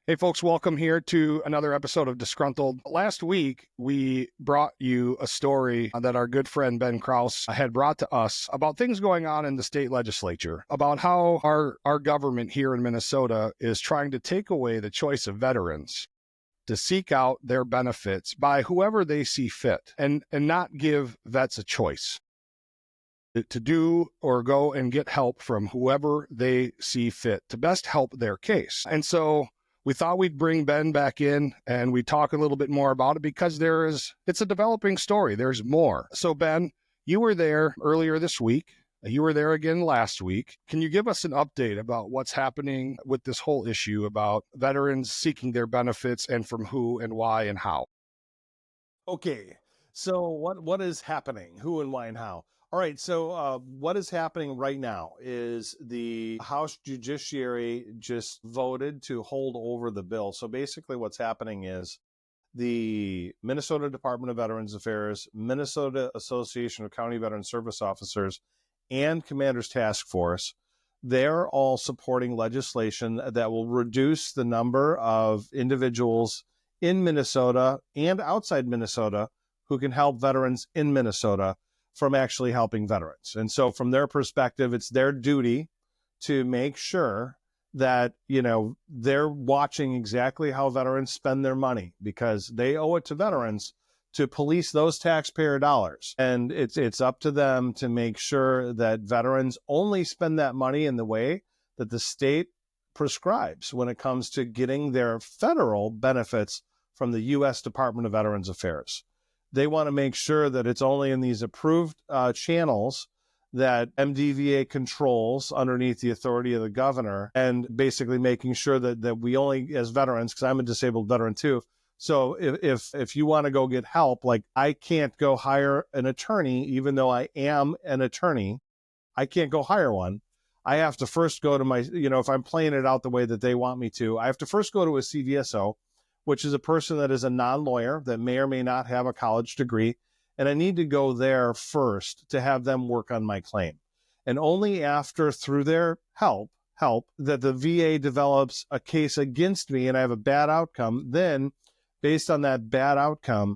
Hey, folks, welcome here to another episode of Disgruntled. Last week, we brought you a story that our good friend Ben Krause had brought to us about things going on in the state legislature, about how our government here in Minnesota is trying to take away the choice of veterans to seek out their benefits by whoever they see fit and not give vets a choice to do or go and get help from whoever they see fit to best help their case. And so we thought we'd bring Ben back in and we talk a little bit more about it because it's a developing story. There's more. So Ben, you were there earlier this week. You were there again last week. Can you give us an update about what's happening with this whole issue about veterans seeking their benefits and from who and why and how? Okay, so what is happening? Who and why and how? All right, so what is happening right now is the House Judiciary just voted to hold over the bill. So basically what's happening is the Minnesota Department of Veterans Affairs, Minnesota Association of County Veteran Service Officers, and Commander's Task Force, they're all supporting legislation that will reduce the number of individuals in Minnesota and outside Minnesota who can help veterans in Minnesota from actually helping veterans. And so from their perspective, it's their duty to make sure that, they're watching exactly how veterans spend their money because they owe it to veterans to police those taxpayer dollars. And it's up to them to make sure that veterans only spend that money in the way that the state prescribes when it comes to getting their federal benefits from the U.S. Department of Veterans Affairs. They want to make sure that it's only in these approved channels that MDVA controls underneath the authority of the governor, and basically making sure that we only, as veterans, because I'm a disabled veteran too, so if you want to go get help, like I can't go hire an attorney, even though I am an attorney, I can't go hire one. I have to first go to my, if I'm playing it out the way that they want me to, I have to first go to a CVSO, which is a person that is a non-lawyer that may or may not have a college degree. And I need to go there first to have them work on my claim. And only after, through their help, that the VA develops a case against me and I have a bad outcome, then based on that bad outcome,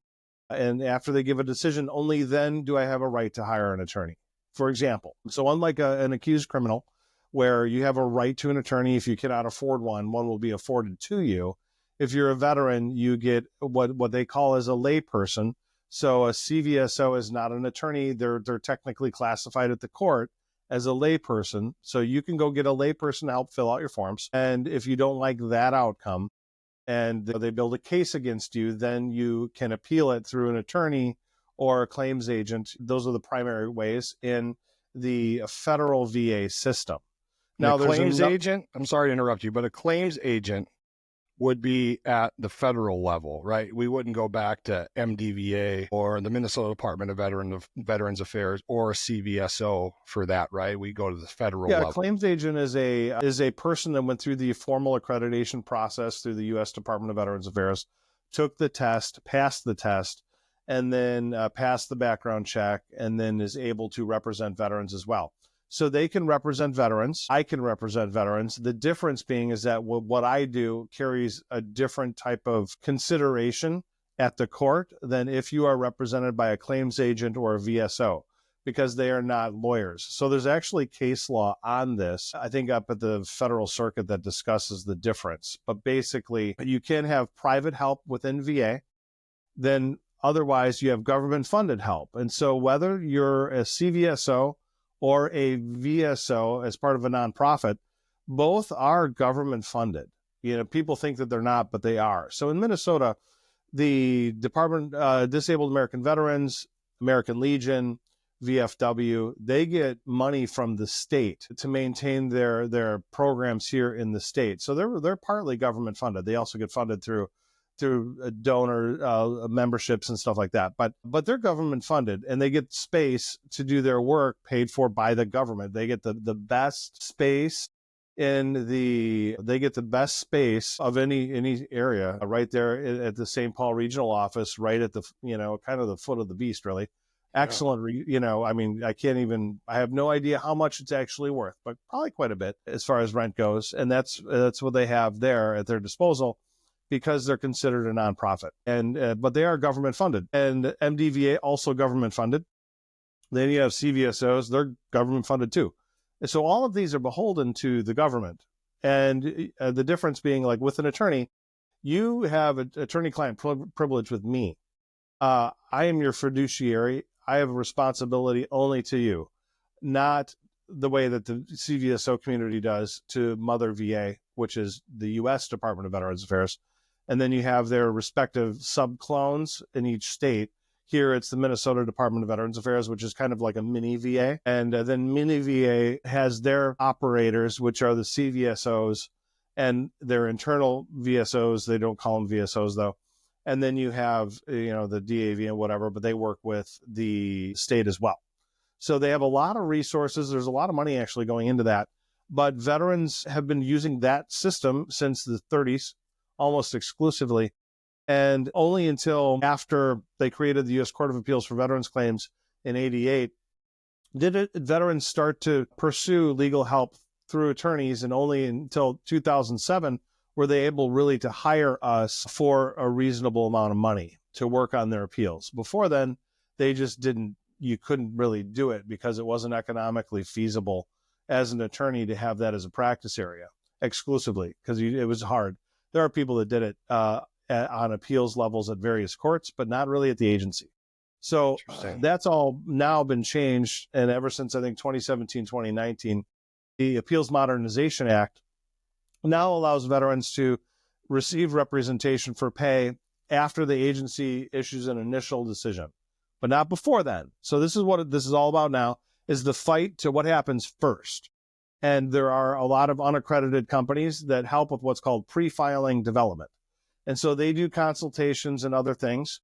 and after they give a decision, only then do I have a right to hire an attorney, for example. So unlike an accused criminal, where you have a right to an attorney, if you cannot afford one will be afforded to you. If you're a veteran, you get what they call as a layperson. So a CVSO is not an attorney. They're technically classified at the court as a layperson. So you can go get a layperson to help fill out your forms. And if you don't like that outcome and they build a case against you, then you can appeal it through an attorney or a claims agent. Those are the primary ways in the federal VA system. Now, there's a claims agent. I'm sorry to interrupt you, but a claims agent would be at the federal level, right? We wouldn't go back to MDVA or the Minnesota Department of Veterans Affairs or CVSO for that, right? We go to the federal level. Yeah, a claims agent is a person that went through the formal accreditation process through the U.S. Department of Veterans Affairs, took the test, passed the test, and then passed the background check, and then is able to represent veterans as well. So they can represent veterans. I can represent veterans. The difference being is that what I do carries a different type of consideration at the court than if you are represented by a claims agent or a VSO, because they are not lawyers. So there's actually case law on this, I think up at the federal circuit, that discusses the difference. But basically, you can have private help within VA, then otherwise you have government funded help. And so whether you're a CVSO or a VSO as part of a nonprofit, both are government funded. People think that they're not, but they are. So in Minnesota, the Department Disabled American Veterans, American Legion, VFW, they get money from the state to maintain their programs here in the state. So they're partly government funded. They also get funded through donor memberships and stuff like that. But they're government funded, and they get space to do their work paid for by the government. They get the best space of any area right there at the St. Paul regional office, right at the, kind of the foot of the beast, really. Excellent. I mean, I have no idea how much it's actually worth, but probably quite a bit as far as rent goes. And that's what they have there at their disposal because they're considered a nonprofit. But they are government funded, and MDVA also government funded. Then you have CVSOs, they're government funded too. And so all of these are beholden to the government. And the difference being, like with an attorney, you have an attorney-client privilege with me. I am your fiduciary. I have a responsibility only to you, not the way that the CVSO community does to Mother VA, which is the U.S. Department of Veterans Affairs. And then you have their respective subclones in each state. Here, it's the Minnesota Department of Veterans Affairs, which is kind of like a mini VA. And then mini VA has their operators, which are the CVSOs, and their internal VSOs. They don't call them VSOs, though. And then you have, the DAV and whatever, but they work with the state as well. So they have a lot of resources. There's a lot of money actually going into that. But veterans have been using that system since the 30s, almost exclusively. And only until after they created the U.S. Court of Appeals for Veterans Claims in 88 did veterans start to pursue legal help through attorneys. And only until 2007 were they able really to hire us for a reasonable amount of money to work on their appeals. Before then, they just you couldn't really do it because it wasn't economically feasible as an attorney to have that as a practice area exclusively, because it was hard. There are people that did it on appeals levels at various courts, but not really at the agency. So that's all now been changed. And ever since, I think, 2017, 2019, the Appeals Modernization Act now allows veterans to receive representation for pay after the agency issues an initial decision, but not before then. So this is what this is all about now, is the fight to what happens first. And there are a lot of unaccredited companies that help with what's called pre-filing development. And so they do consultations and other things.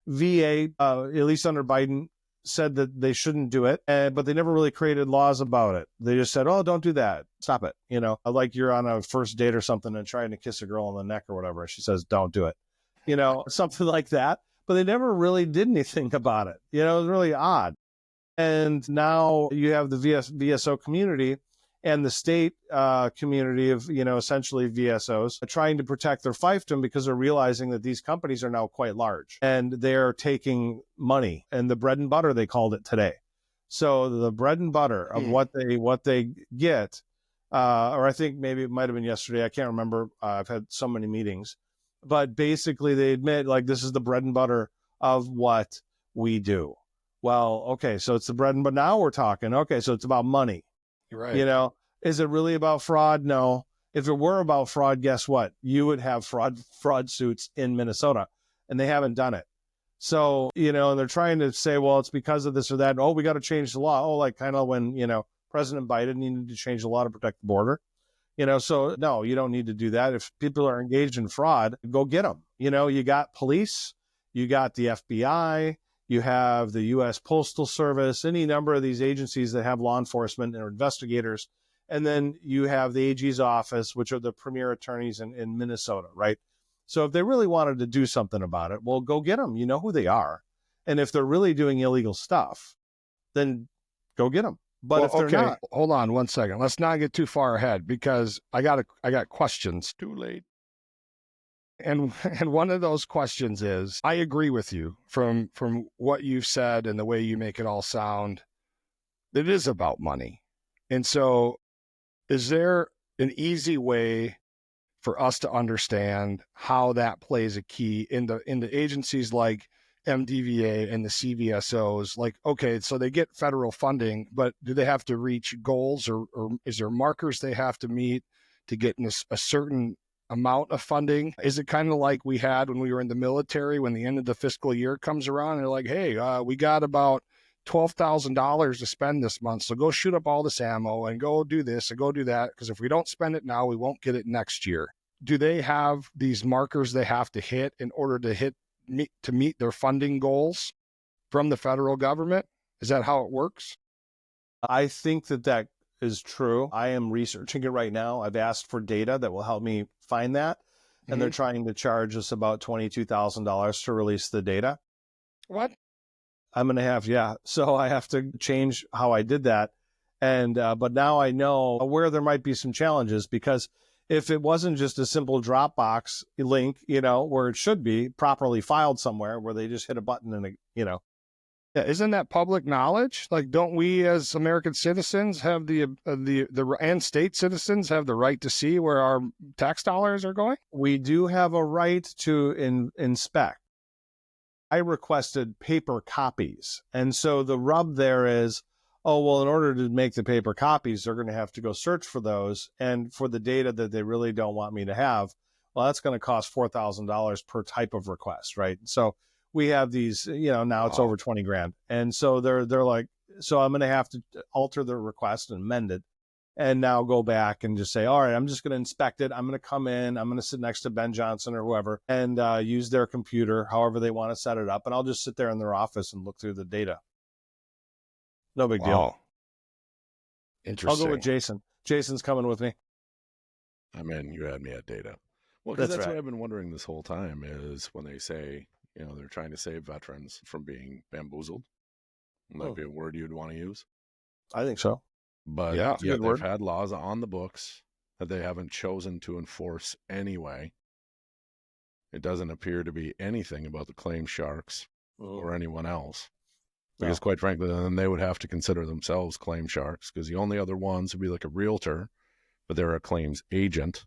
VA, at least under Biden, said that they shouldn't do it, but they never really created laws about it. They just said, oh, don't do that. Stop it. Like you're on a first date or something and trying to kiss a girl on the neck or whatever. She says, don't do it. Something like that. But they never really did anything about it. It was really odd. And now you have the VSO community and the state community of, essentially VSOs trying to protect their fiefdom because they're realizing that these companies are now quite large and they're taking money and the bread and butter, they called it today. So the bread and butter of what they get, or I think maybe it might've been yesterday. I can't remember. I've had so many meetings, but basically they admit like, this is the bread and butter of what we do. Well, okay. So it's the bread and butter. Now we're talking, okay. So it's about money. You're right. Is it really about fraud? No. If it were about fraud, guess what? You would have fraud suits in Minnesota, and they haven't done it. So, and they're trying to say, well, it's because of this or that. Oh, we got to change the law. Oh, like kind of when, President Biden needed to change the law to protect the border. So no, you don't need to do that. If people are engaged in fraud, go get them. You got police, you got the FBI, you have the U.S. Postal Service, any number of these agencies that have law enforcement or investigators. And then you have the AG's office, which are the premier attorneys in Minnesota, right? So if they really wanted to do something about it, well, go get them. You know who they are. And if they're really doing illegal stuff, then go get them. But if they're not, hold on one second. Let's not get too far ahead because I got questions. Too late. And one of those questions is, I agree with you from what you've said and the way you make it all sound. It is about money. And so is there an easy way for us to understand how that plays a key in the agencies like MDVA and the CVSOs? Like, okay, so they get federal funding, but do they have to reach goals or is there markers they have to meet to get in a certain amount of funding? Is it kind of like we had when we were in the military, when the end of the fiscal year comes around and they're like, hey, we got about $12,000 to spend this month. So go shoot up all this ammo and go do this and go do that. Because if we don't spend it now, we won't get it next year. Do they have these markers they have to hit in order to meet their funding goals from the federal government? Is that how it works? I think that is true. I am researching it right now. I've asked for data that will help me find that. And they're trying to charge us about $22,000 to release the data. What? I'm going to have, yeah. So I have to change how I did that. And, but now I know where there might be some challenges, because if it wasn't just a simple Dropbox link, where it should be properly filed somewhere where they just hit a button and, Yeah, isn't that public knowledge? Like, don't we as American citizens have the and state citizens have the right to see where our tax dollars are going? we do have a right to inspect. I requested paper copies. And so the rub there is, oh, well, in order to make the paper copies, they're going to have to go search for those. And for the data that they really don't want me to have, well, that's going to cost $4,000 per type of request, right? So we have these, now it's over 20 grand. And so they're like, so I'm going to have to alter the request and amend it, and now go back and just say, all right, I'm just going to inspect it. I'm going to come in, I'm going to sit next to Ben Johnson or whoever and use their computer, however they want to set it up. And I'll just sit there in their office and look through the data. No big deal. Interesting. I'll go with Jason. Jason's coming with me. I'm in. You had me at data. Well, because that's right. what I've been wondering this whole time is when they say, they're trying to save veterans from being bamboozled. Might be a word you'd want to use. I think so. But Yeah, they've had laws on the books that they haven't chosen to enforce anyway. It doesn't appear to be anything about the claim sharks or anyone else. Because quite frankly, then they would have to consider themselves claim sharks, because the only other ones would be like a realtor, but they're a claims agent.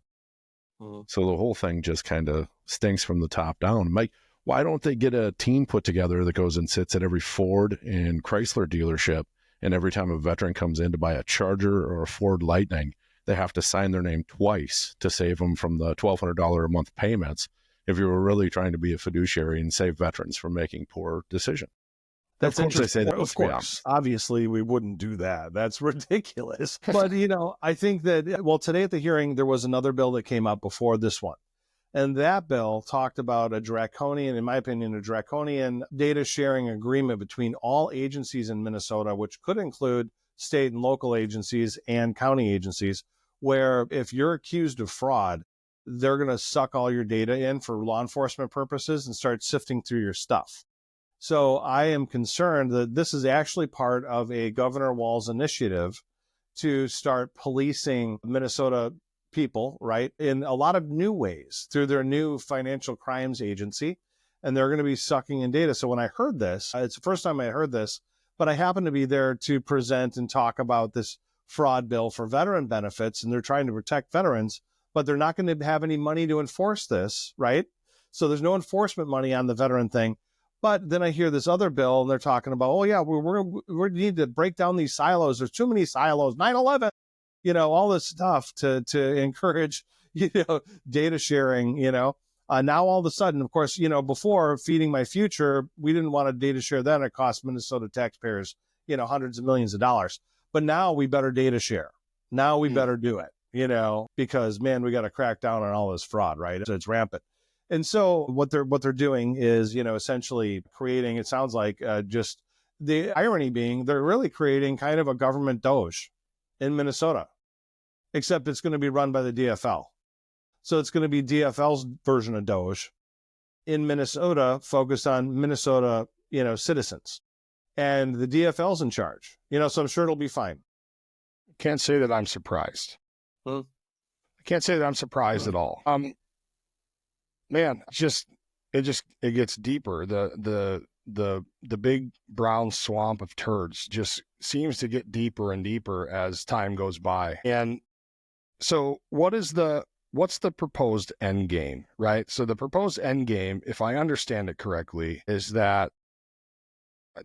So the whole thing just kind of stinks from the top down. Mike, why don't they get a team put together that goes and sits at every Ford and Chrysler dealership, and every time a veteran comes in to buy a Charger or a Ford Lightning, they have to sign their name twice to save them from the $1,200 a month payments if you were really trying to be a fiduciary and save veterans from making poor decisions? That's of course they say that. Of course. Obviously, we wouldn't do that. That's ridiculous. But, I think that, well, today at the hearing, there was another bill that came up before this one. And that bill talked about in my opinion, a draconian data sharing agreement between all agencies in Minnesota, which could include state and local agencies and county agencies, where if you're accused of fraud, they're going to suck all your data in for law enforcement purposes and start sifting through your stuff. So I am concerned that this is actually part of a Governor Walz initiative to start policing Minnesota people, right, in a lot of new ways through their new financial crimes agency. And they're going to be sucking in data. So when I heard this, it's the first time I heard this, but I happened to be there to present and talk about this fraud bill for veteran benefits. And they're trying to protect veterans, but they're not going to have any money to enforce this, right? So there's no enforcement money on the veteran thing. But then I hear this other bill and they're talking about, oh, yeah, we need to break down these silos. There's too many silos, 9/11, all this stuff to encourage, data sharing, now all of a sudden, of course, before Feeding My Future, we didn't want to data share then. It cost Minnesota taxpayers, hundreds of millions of dollars. But now we better data share. Now we better do it, because, man, we got to crack down on all this fraud, right? It's rampant. And so what they're doing is, essentially creating, it sounds like just the irony being they're really creating kind of a government Doge in Minnesota, except it's going to be run by the DFL. So it's going to be DFL's version of Doge in Minnesota, focused on Minnesota, citizens. And the DFL's in charge, so I'm sure it'll be fine. Can't say that I'm surprised. I can't say that I'm surprised at all. Man, it gets deeper. The big brown swamp of turds just seems to get deeper and deeper as time goes by. And so what's the proposed end game, right? So the proposed end game, if I understand it correctly, is that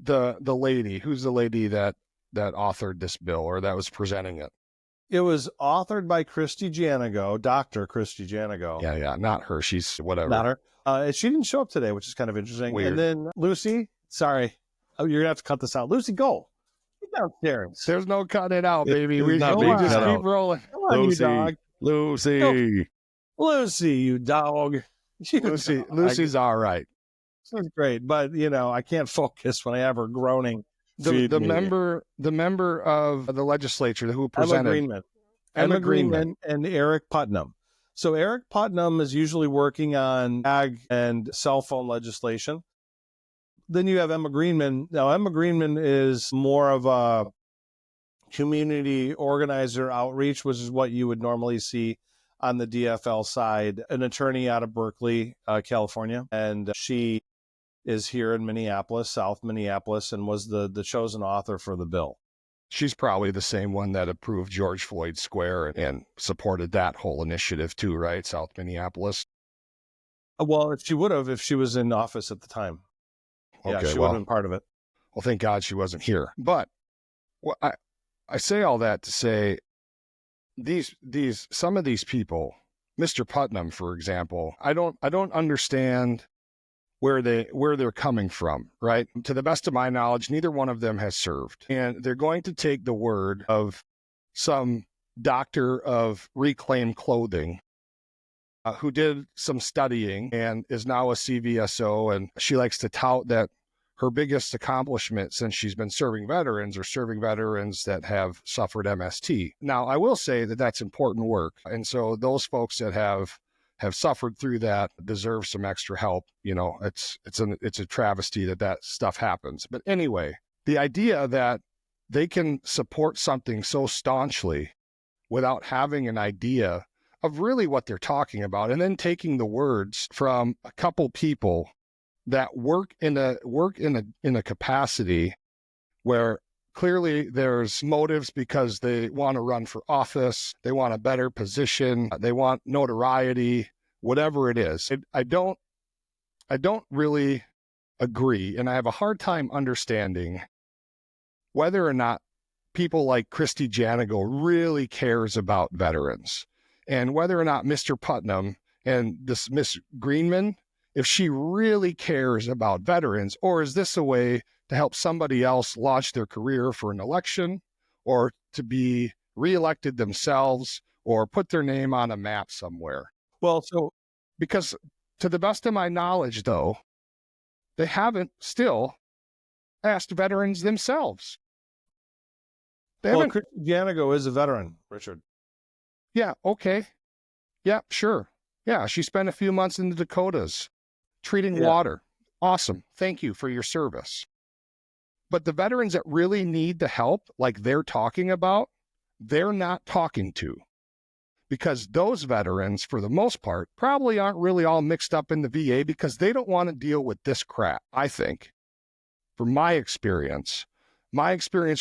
the lady that authored this bill or that was presenting it. It was authored by Christy Janigo, Dr. Christy Janigo. Yeah, not her. She's whatever. Not her. She didn't show up today, which is kind of interesting. Weird. And then Lucy, sorry. Oh, you're going to have to cut this out. Lucy, go. Get downstairs. There's no cutting it out, baby. It's We not just being cut keep out. rolling. Come on, Lucy. you dog. Lucy. Go. Lucy, you dog. Lucy's all right. That's great. But, I can't focus when I have her groaning. The member of the legislature who presented Emma Greenman and Eric Putnam. So Eric Putnam is usually working on ag and cell phone legislation. then you have Emma Greenman. Now, Emma Greenman is more of a community organizer outreach, which is what you would normally see on the DFL side, an attorney out of Berkeley, California. And she is here in Minneapolis, South Minneapolis, and was the chosen author for the bill. She's probably the same one that approved George Floyd Square and supported that whole initiative too, right? South Minneapolis. Well, if she would have, if she was in office at the time. Yeah, Okay, she would well, have been part of it. well, thank God she wasn't here. But well, I say all that to say some of these people, Mr. Putnam, for example, I don't understand where they're coming from, right? To the best of my knowledge, neither one of them has served. And they're going to take the word of some doctor of reclaimed clothing who did some studying and is now a CVSO. And she likes to tout that her biggest accomplishment since she's been serving veterans are serving veterans that have suffered MST. Now, I will say that that's important work. And so those folks that have suffered through that deserve some extra help. You know, it's a travesty that stuff happens. But anyway, the idea that they can support something so staunchly without having an idea of really what they're talking about, and then taking the words from a couple people that work in a capacity where clearly there's motives because they want to run for office, they want a better position, they want notoriety, whatever it is. I don't really agree, and I have a hard time understanding whether or not people like Christy Janigo really cares about veterans, and whether or not Mr. Putnam and this Miss Greenman, if she really cares about veterans, or is this a way to help somebody else launch their career for an election, or to be reelected themselves, or put their name on a map somewhere? Well, so because to the best of my knowledge, though, they haven't still asked veterans themselves. Christy Janigo is a veteran, Richard. Yeah, okay. Yeah, sure. Yeah, she spent a few months in the Dakotas treating water. Awesome. Thank you for your service. But the veterans that really need the help, like they're talking about, they're not talking to. Because those veterans, for the most part, probably aren't really all mixed up in the VA because they don't want to deal with this crap, I think. From my experience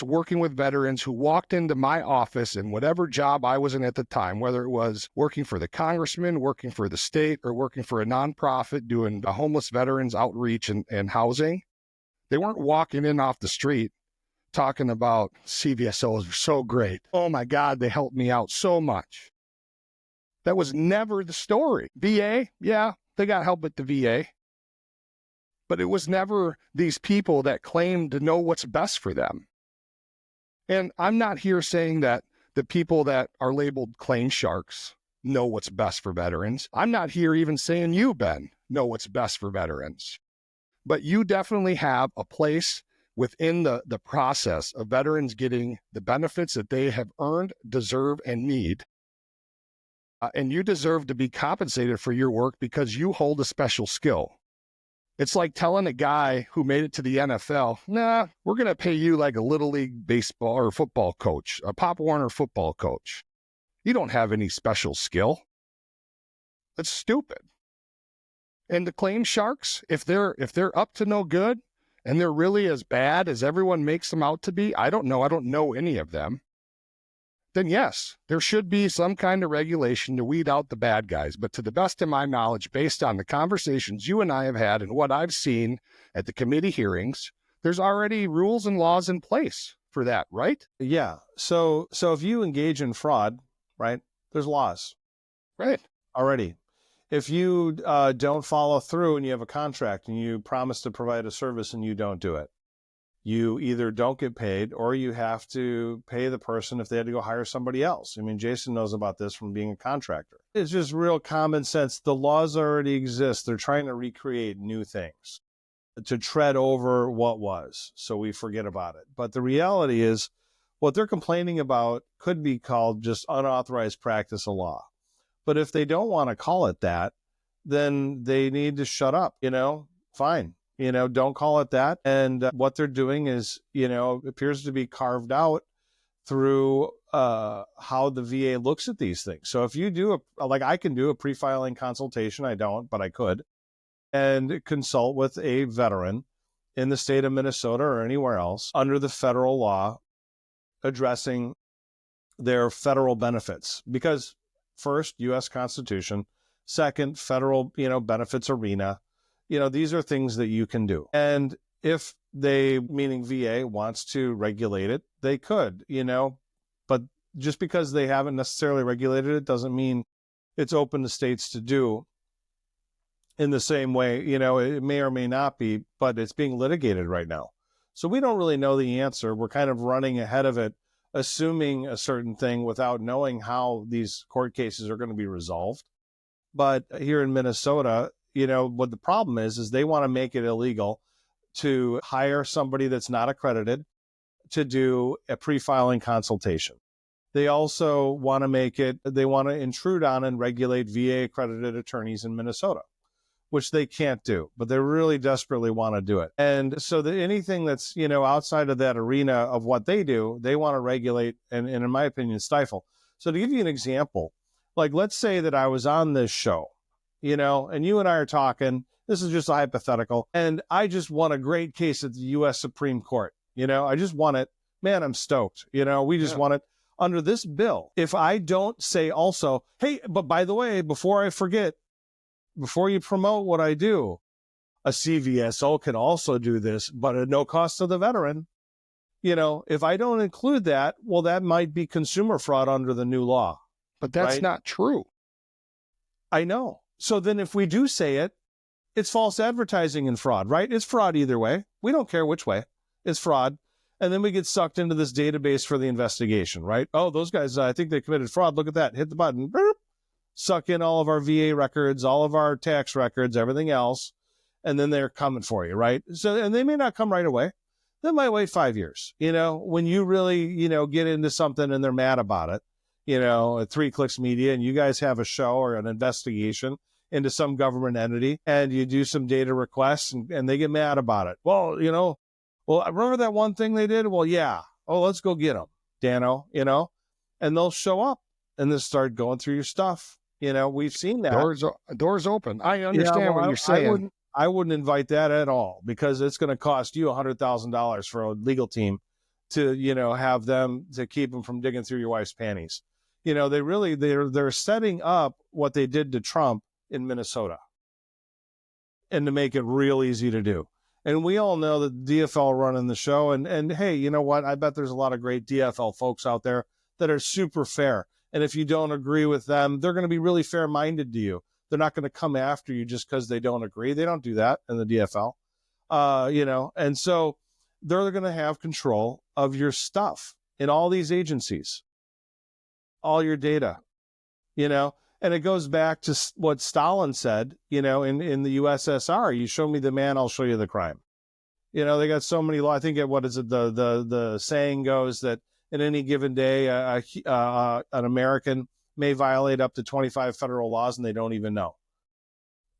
working with veterans who walked into my office in whatever job I was in at the time, whether it was working for the congressman, working for the state, or working for a nonprofit doing the homeless veterans outreach and housing, they weren't walking in off the street talking about CVSOs are so great. Oh my God, they helped me out so much. That was never the story. VA, yeah, they got help at the VA. But it was never these people that claimed to know what's best for them. And I'm not here saying that the people that are labeled claim sharks know what's best for veterans. I'm not here even saying you, Ben, know what's best for veterans. But you definitely have a place within the process of veterans getting the benefits that they have earned, deserve, and need. And you deserve to be compensated for your work because you hold a special skill. It's like telling a guy who made it to the NFL, nah, we're going to pay you like a Little League baseball or football coach, a Pop Warner football coach. You don't have any special skill. That's stupid. And the claim sharks, if they're up to no good and they're really as bad as everyone makes them out to be, I don't know any of them. Then yes, there should be some kind of regulation to weed out the bad guys. But to the best of my knowledge, based on the conversations you and I have had and what I've seen at the committee hearings, there's already rules and laws in place for that, right? Yeah. So if you engage in fraud, right, there's laws. Right. Already. If you don't follow through and you have a contract and you promise to provide a service and you don't do it, you either don't get paid or you have to pay the person if they had to go hire somebody else. I mean, Jason knows about this from being a contractor. It's just real common sense. The laws already exist. They're trying to recreate new things to tread over what was, so we forget about it. But the reality is what they're complaining about could be called just unauthorized practice of law. But if they don't want to call it that, then they need to shut up, fine. Don't call it that. And what they're doing is, appears to be carved out through how the VA looks at these things. So if you do I can do a pre-filing consultation. I don't, but I could, and consult with a veteran in the state of Minnesota or anywhere else under the federal law addressing their federal benefits. Because first, U.S. Constitution, second, federal, benefits arena, these are things that you can do. And if they, meaning VA, wants to regulate it, they could, but just because they haven't necessarily regulated it doesn't mean it's open to states to do in the same way. It may or may not be, but it's being litigated right now. So we don't really know the answer. We're kind of running ahead of it, assuming a certain thing without knowing how these court cases are going to be resolved. But here in Minnesota, what the problem is they want to make it illegal to hire somebody that's not accredited to do a pre-filing consultation. They also want to intrude on and regulate VA accredited attorneys in Minnesota, which they can't do, but they really desperately want to do it. And so anything that's, outside of that arena of what they do, they want to regulate and in my opinion, stifle. So to give you an example, like let's say that I was on this show, and you and I are talking, this is just a hypothetical, and I just won a great case at the U.S. Supreme Court. I just won it. Man, I'm stoked. We just won it. Under this bill, if I don't say also, hey, but by the way, before I forget, before you promote what I do, a CVSO can also do this, but at no cost to the veteran. If I don't include that, well, that might be consumer fraud under the new law. But that's right? not true. I know. So then if we do say it, it's false advertising and fraud, right? It's fraud either way. We don't care which way. It's fraud. And then we get sucked into this database for the investigation, right? Oh, those guys, I think they committed fraud. Look at that. Hit the button. Boop. Suck in all of our VA records, all of our tax records, everything else. And then they're coming for you, right? So, and they may not come right away. They might wait 5 years. When you really, get into something and they're mad about it, at 3 Clicks Media, and you guys have a show or an investigation into some government entity and you do some data requests and they get mad about it. Well, remember that one thing they did? Well, yeah. Oh, let's go get them, Dano, and they'll show up and they'll start going through your stuff. We've seen that. Doors open. I understand what you're saying. I wouldn't invite that at all because it's going to cost you $100,000 for a legal team to, have them to keep them from digging through your wife's panties. They're setting up what they did to Trump in Minnesota and to make it real easy to do. And we all know that DFL running the show. And hey, you know what? I bet there's a lot of great DFL folks out there that are super fair. And if you don't agree with them, they're going to be really fair-minded to you. They're not going to come after you just because they don't agree. They don't do that in the DFL, And so they're going to have control of your stuff in all these agencies, all your data, And it goes back to what Stalin said, in the USSR. You show me the man, I'll show you the crime. They got so many laws. I think the saying goes that in any given day, an American may violate up to 25 federal laws and they don't even know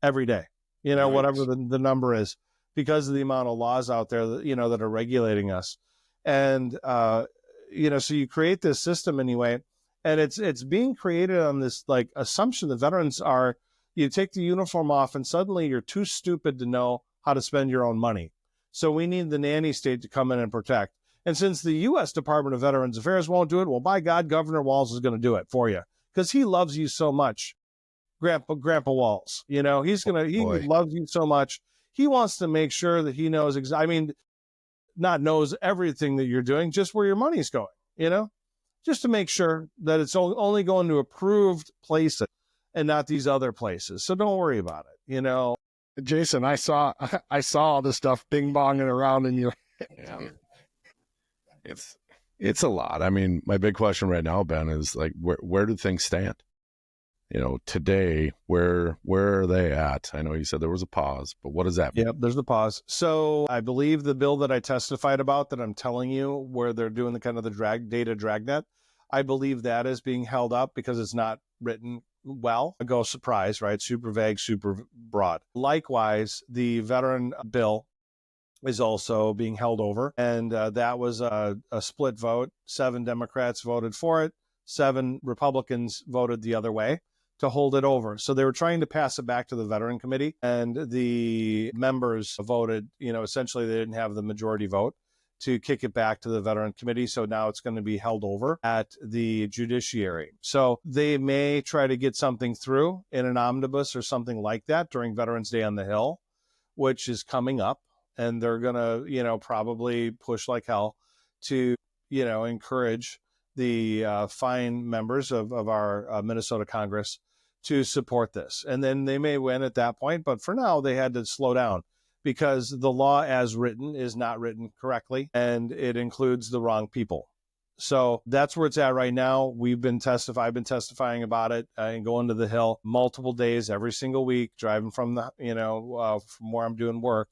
every day, right. Whatever the number is, because of the amount of laws out there that, that are regulating us. And, so you create this system anyway, and it's being created on this assumption that veterans you take the uniform off and suddenly you're too stupid to know how to spend your own money. So we need the nanny state to come in and protect. And since the U.S. Department of Veterans Affairs won't do it, well, by God, Governor Walz is going to do it for you because he loves you so much, Grandpa Walz. He loves you so much. He wants to make sure that he knows not knows everything that you're doing, just where your money's going. Just to make sure that it's only going to approved places and not these other places. So don't worry about it. Jason, I saw all this stuff bing-bonging around in your yeah. It's a lot. My big question right now, Ben, is where do things stand? Today, where are they at? I know you said there was a pause, but what does that mean? Yep, there's the pause. So I believe the bill that I testified about that I'm telling you where they're doing the kind of the data dragnet, I believe that is being held up because it's not written well, go surprise, right? Super vague, super broad. Likewise, the veteran bill is also being held over. And that was a split vote. 7 Democrats voted for it. 7 Republicans voted the other way to hold it over. So they were trying to pass it back to the Veteran Committee, and the members voted, essentially they didn't have the majority vote to kick it back to the Veteran Committee. So now it's going to be held over at the judiciary. So they may try to get something through in an omnibus or something like that during Veterans Day on the Hill, which is coming up. And they're going to, probably push like hell to, encourage the fine members of our Minnesota Congress to support this. And then they may win at that point. But for now, they had to slow down because the law as written is not written correctly, and it includes the wrong people. So that's where it's at right now. I've been testifying about it and going to the Hill multiple days, every single week, driving from from where I'm doing work,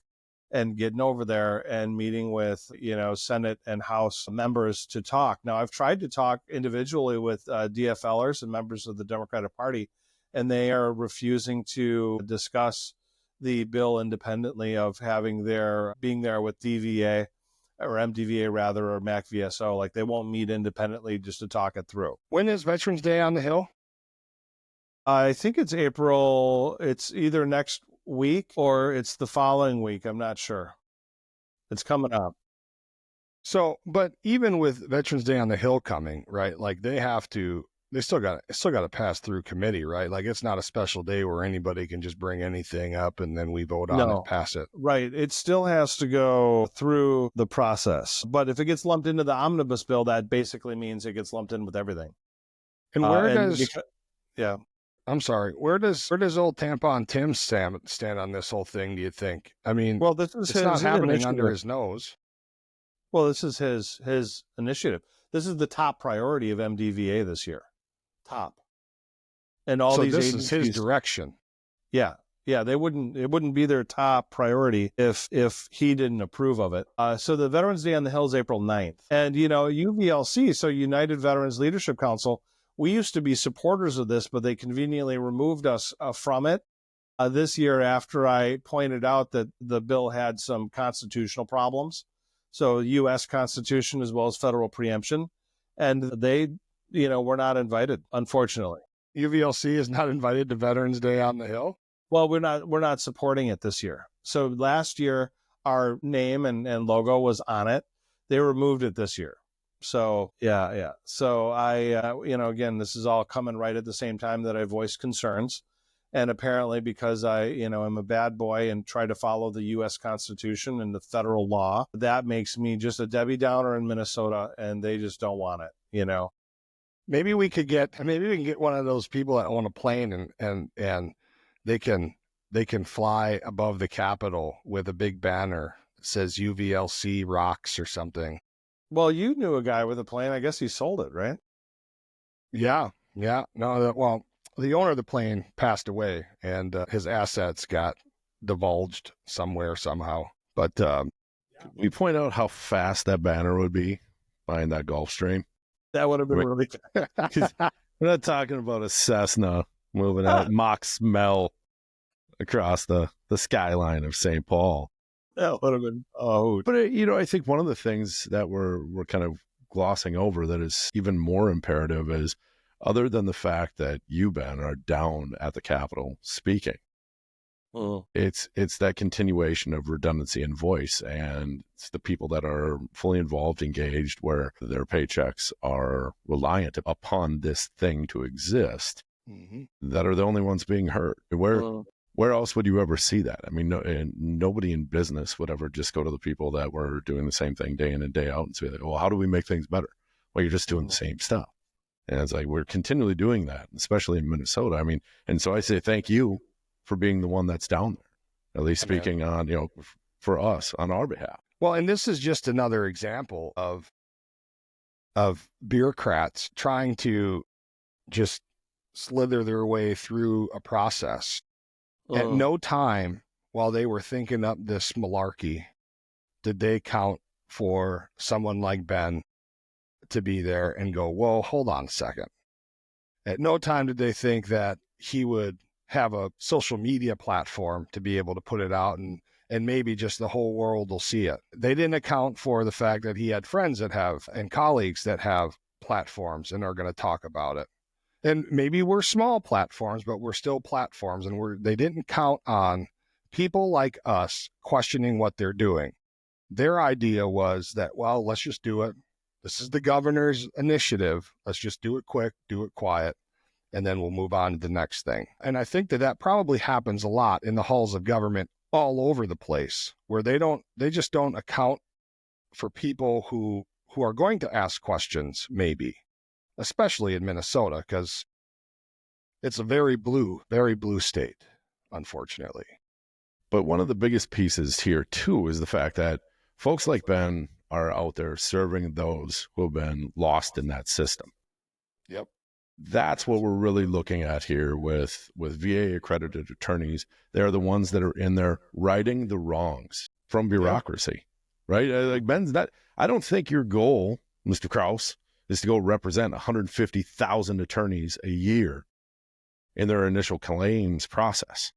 and getting over there and meeting with, Senate and House members to talk. Now, I've tried to talk individually with DFLers and members of the Democratic Party, and they are refusing to discuss the bill independently of being there with DVA or MDVA rather, or MAC-VSO. Like, they won't meet independently just to talk it through. When is Veterans Day on the Hill? I think it's April. It's either next week or it's the following week. I'm not sure. It's coming up. So, but even with Veterans Day on the Hill coming, right? Like they still got to pass through committee, right? Like it's not a special day where anybody can just bring anything up and then we vote on it, pass it. Right. It still has to go through the process. But if it gets lumped into the omnibus bill, that basically means it gets lumped in with everything. And where yeah. I'm sorry. Where does old Tampon Tim stand on this whole thing, do you think? I mean, well, it's not happening under his nose. Well, this is his initiative. This is the top priority of MDVA this year. Top. And all these this agencies, is his direction. Yeah. Yeah, it wouldn't be their top priority if he didn't approve of it. So the Veterans Day on the Hill is April 9th. And, UVLC, so United Veterans Leadership Council, we used to be supporters of this, but they conveniently removed us from it this year after I pointed out that the bill had some constitutional problems. So U.S. Constitution as well as federal preemption. And they, were not invited, unfortunately. UVLC is not invited to Veterans Day on the Hill? Well, we're not supporting it this year. So last year, our name and logo was on it. They removed it this year. So, yeah. So I, again, this is all coming right at the same time that I voiced concerns. And apparently because I, am a bad boy and try to follow the U.S. Constitution and the federal law, that makes me just a Debbie Downer in Minnesota, and they just don't want it, Maybe we can get one of those people that own a plane and they can fly above the Capitol with a big banner that says UVLC rocks or something. Well, you knew a guy with a plane. I guess he sold it, right? Yeah. No, the owner of the plane passed away and his assets got divulged somewhere, somehow. But we point out how fast that banner would be behind that Gulfstream. That would have been really We're not talking about a Cessna moving at Mach smell across the skyline of St. Paul. That would have been But I think one of the things that we're kind of glossing over that is even more imperative is, other than the fact that you, Ben, are down at the Capitol speaking, it's that continuation of redundancy in voice, and it's the people that are fully involved, engaged, where their paychecks are reliant upon this thing to exist, that are the only ones being hurt. Where else would you ever see that? I mean, nobody in business would ever just go to the people that were doing the same thing day in and day out and say, well, how do we make things better? Well, you're just doing the same stuff. And it's like, we're continually doing that, especially in Minnesota. I mean, and so I say thank you for being the one that's down there, at least speaking on, for us, on our behalf. Well, and this is just another example of bureaucrats trying to just slither their way through a process. At no time while they were thinking up this malarkey did they count for someone like Ben to be there and go, whoa, hold on a second. At no time did they think that he would have a social media platform to be able to put it out and maybe just the whole world will see it. They didn't account for the fact that he had friends that have and colleagues that have platforms and are going to talk about it. And maybe we're small platforms, but we're still platforms, and they didn't count on people like us questioning what they're doing. Their idea was that, well, let's just do it. This is the governor's initiative. Let's just do it quick, do it quiet, and then we'll move on to the next thing. And I think that probably happens a lot in the halls of government all over the place, where they just don't account for people who are going to ask questions, maybe, especially in Minnesota, because it's a very blue state, unfortunately. But one of the biggest pieces here, too, is the fact that folks like Ben are out there serving those who have been lost in that system. Yep. That's what we're really looking at here with VA accredited attorneys. They're the ones that are in there righting the wrongs from bureaucracy, right? Like Ben's not, I don't think your goal, Mr. Krause, is to go represent 150,000 attorneys a year in their initial claims process.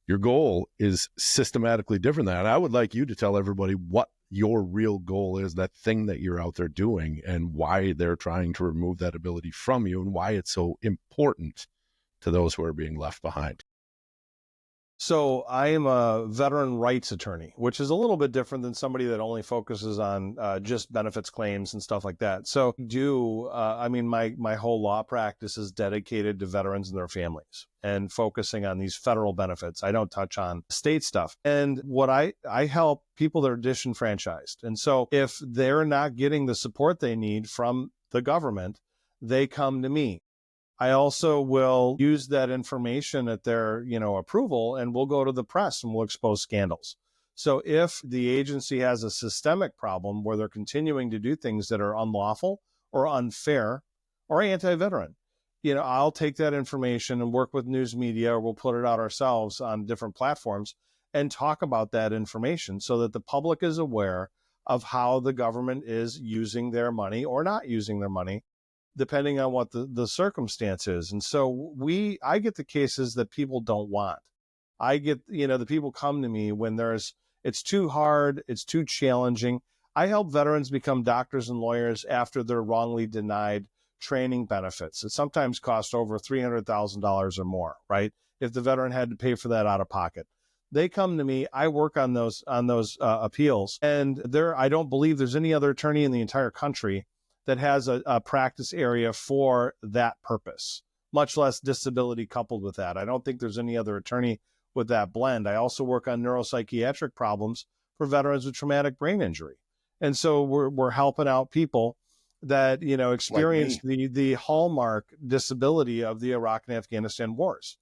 Your goal is systematically different than that. I would like you to tell everybody what your real goal is, that thing that you're out there doing, and why they're trying to remove that ability from you and why it's so important to those who are being left behind. So I am a veteran rights attorney, which is a little bit different than somebody that only focuses on just benefits claims and stuff like that. So my whole law practice is dedicated to veterans and their families and focusing on these federal benefits. I don't touch on state stuff. And what I help people that are disenfranchised. And so if they're not getting the support they need from the government, they come to me. I also will use that information at their, approval, and we'll go to the press and we'll expose scandals. So if the agency has a systemic problem where they're continuing to do things that are unlawful or unfair or anti-veteran, I'll take that information and work with news media, or we'll put it out ourselves on different platforms and talk about that information so that the public is aware of how the government is using their money or not using their money, depending on what the circumstance is. And so I get the cases that people don't want. I get, the people come to me when it's too hard, it's too challenging. I help veterans become doctors and lawyers after they're wrongly denied training benefits. It sometimes costs over $300,000 or more, right? If the veteran had to pay for that out of pocket. They come to me, I work on those appeals, and I don't believe there's any other attorney in the entire country that has a practice area for that purpose, much less disability coupled with that. I don't think there's any other attorney with that blend. I also work on neuropsychiatric problems for veterans with traumatic brain injury. And so we're helping out people that, experience the hallmark disability of the Iraq and Afghanistan wars.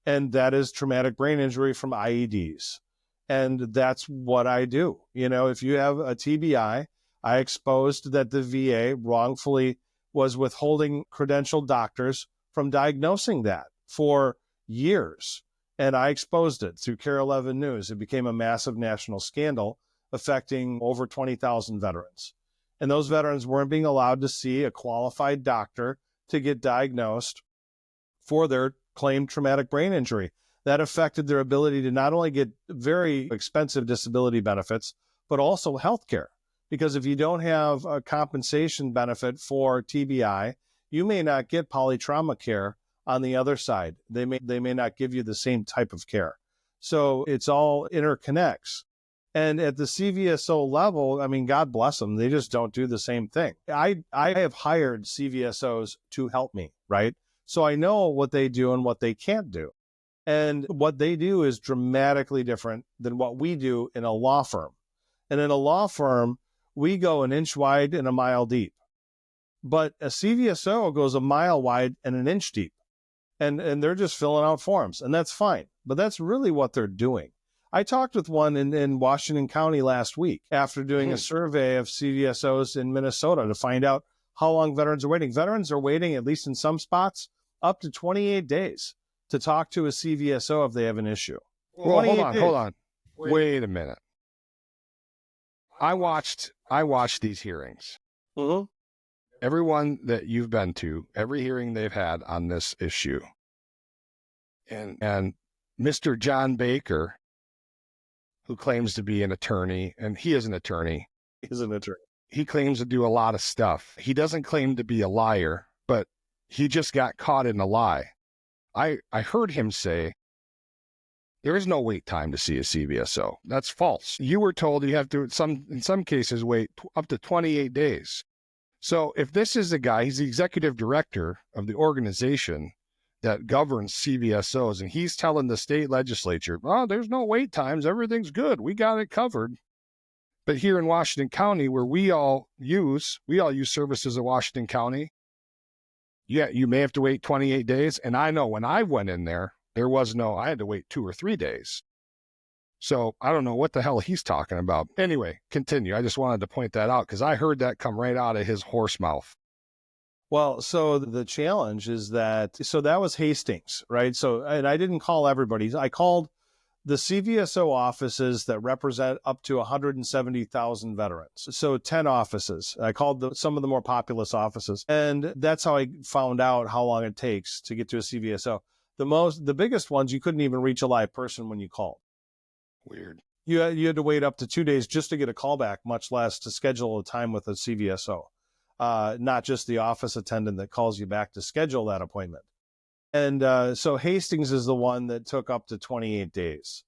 And that is traumatic brain injury from IEDs. And that's what I do. If you have a TBI, I exposed that the VA wrongfully was withholding credentialed doctors from diagnosing that for years. And I exposed it through KARE 11 News. It became a massive national scandal affecting over 20,000 veterans. And those veterans weren't being allowed to see a qualified doctor to get diagnosed for their claimed traumatic brain injury. That affected their ability to not only get very expensive disability benefits, but also health care. Because if you don't have a compensation benefit for TBI, you may not get polytrauma care on the other side. They may not give you the same type of care. So it's all interconnects. And at the CVSO level, God bless them, they just don't do the same thing. I have hired CVSOs to help me, right? So I know what they do and what they can't do. And what they do is dramatically different than what we do in a law firm. And in a law firm, we go an inch wide and a mile deep. But a CVSO goes a mile wide and an inch deep. And they're just filling out forms. And that's fine. But that's really what they're doing. I talked with one in Washington County last week after doing a survey of CVSOs in Minnesota to find out how long veterans are waiting. Veterans are waiting, at least in some spots, up to 28 days to talk to a CVSO if they have an issue. Well, hold on. Wait a minute. I watched these hearings. Mm-hmm. everyone that you've been to, every hearing they've had on this issue. And Mr. John Baker, who claims to be an attorney, and he is an attorney. He's an attorney. He claims to do a lot of stuff. He doesn't claim to be a liar, but he just got caught in a lie. I heard him say, there is no wait time to see a CVSO. That's false. You were told you have to, in some cases, wait up to 28 days. So if this is the guy, he's the executive director of the organization that governs CVSOs, and he's telling the state legislature, oh, there's no wait times, everything's good, we got it covered. But here in Washington County, where we all use services of Washington County, yeah, you may have to wait 28 days. And I know when I went in there, I had to wait 2 or 3 days. So I don't know what the hell he's talking about. Anyway, continue. I just wanted to point that out because I heard that come right out of his horse mouth. Well, so the challenge is that was Hastings, right? So, and I didn't call everybody. I called the CVSO offices that represent up to 170,000 veterans. So 10 offices. I called some of the more populous offices. And that's how I found out how long it takes to get to a CVSO. The biggest ones, you couldn't even reach a live person when you called. Weird. You had to wait up to 2 days just to get a call back, much less to schedule a time with a CVSO. Not just the office attendant that calls you back to schedule that appointment. And so Hastings is the one that took up to 28 days.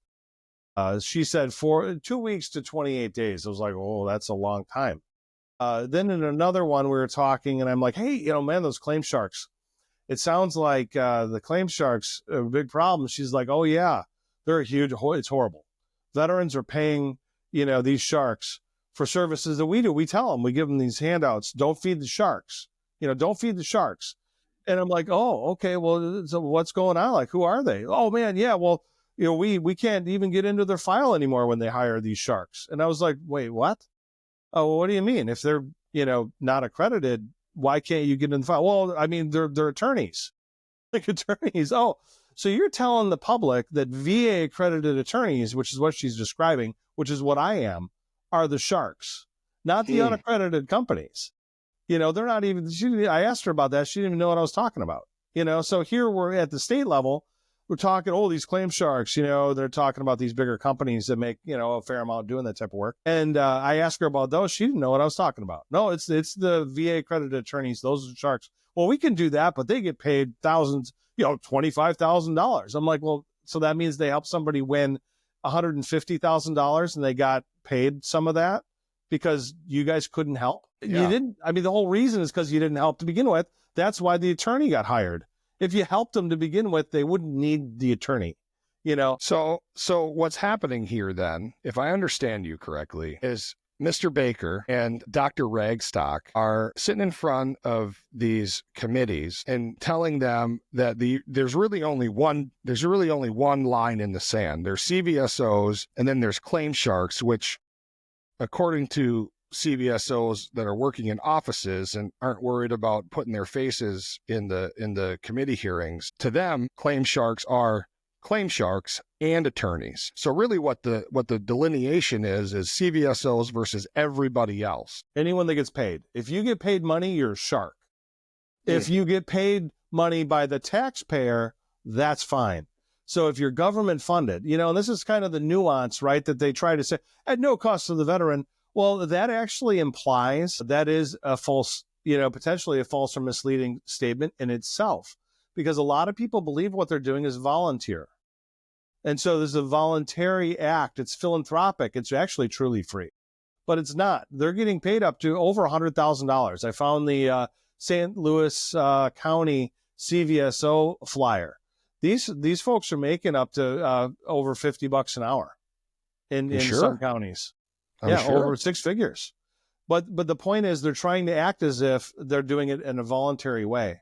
She said 2 weeks to 28 days. I was like, oh, that's a long time. Then in another one, we were talking, and I'm like, hey, man, those claim sharks. It sounds like the claim sharks are a big problem. She's like, oh, yeah, they're huge. It's horrible. Veterans are paying, these sharks for services that we do. We tell them, we give them these handouts. Don't feed the sharks. Don't feed the sharks. And I'm like, oh, okay, well, so what's going on? Like, who are they? Oh, man, yeah, well, we can't even get into their file anymore when they hire these sharks. And I was like, wait, what? Oh, well, what do you mean? If they're, not accredited, why can't you get in the file? Well, I mean, they're attorneys. Like attorneys. Oh, so you're telling the public that VA accredited attorneys, which is what she's describing, which is what I am, are the sharks, not the unaccredited companies. They're not even, I asked her about that. She didn't even know what I was talking about. So here we're at the state level. We're talking, these claim sharks, they're talking about these bigger companies that make, a fair amount doing that type of work. And I asked her about those. She didn't know what I was talking about. No, it's the VA accredited attorneys. Those are sharks. Well, we can do that, but they get paid thousands, $25,000. I'm like, well, so that means they help somebody win $150,000 and they got paid some of that because you guys couldn't help. Yeah. You didn't. I mean, the whole reason is because you didn't help to begin with. That's why the attorney got hired. If you helped them to begin with, they wouldn't need the attorney, So what's happening here then, if I understand you correctly, is Mr. Baker and Dr. Ragstock are sitting in front of these committees and telling them that there's really only one line in the sand. There's CVSOs and then there's claim sharks, which according to CVSOs that are working in offices and aren't worried about putting their faces in the committee hearings, to them, claim sharks are claim sharks and attorneys. So really what the delineation is CVSOs versus everybody else. Anyone that gets paid. If you get paid money, you're a shark. If you get paid money by the taxpayer, that's fine. So if you're government funded, and this is kind of the nuance, right, that they try to say at no cost to the veteran. Well, that actually implies that is a false, potentially a false or misleading statement in itself, because a lot of people believe what they're doing is volunteer. And so there's a voluntary act. It's philanthropic. It's actually truly free, but it's not. They're getting paid up to over $100,000. I found the St. Louis County CVSO flyer. These folks are making up to over $50 an hour in some counties. Over 6 figures. But the point is they're trying to act as if they're doing it in a voluntary way.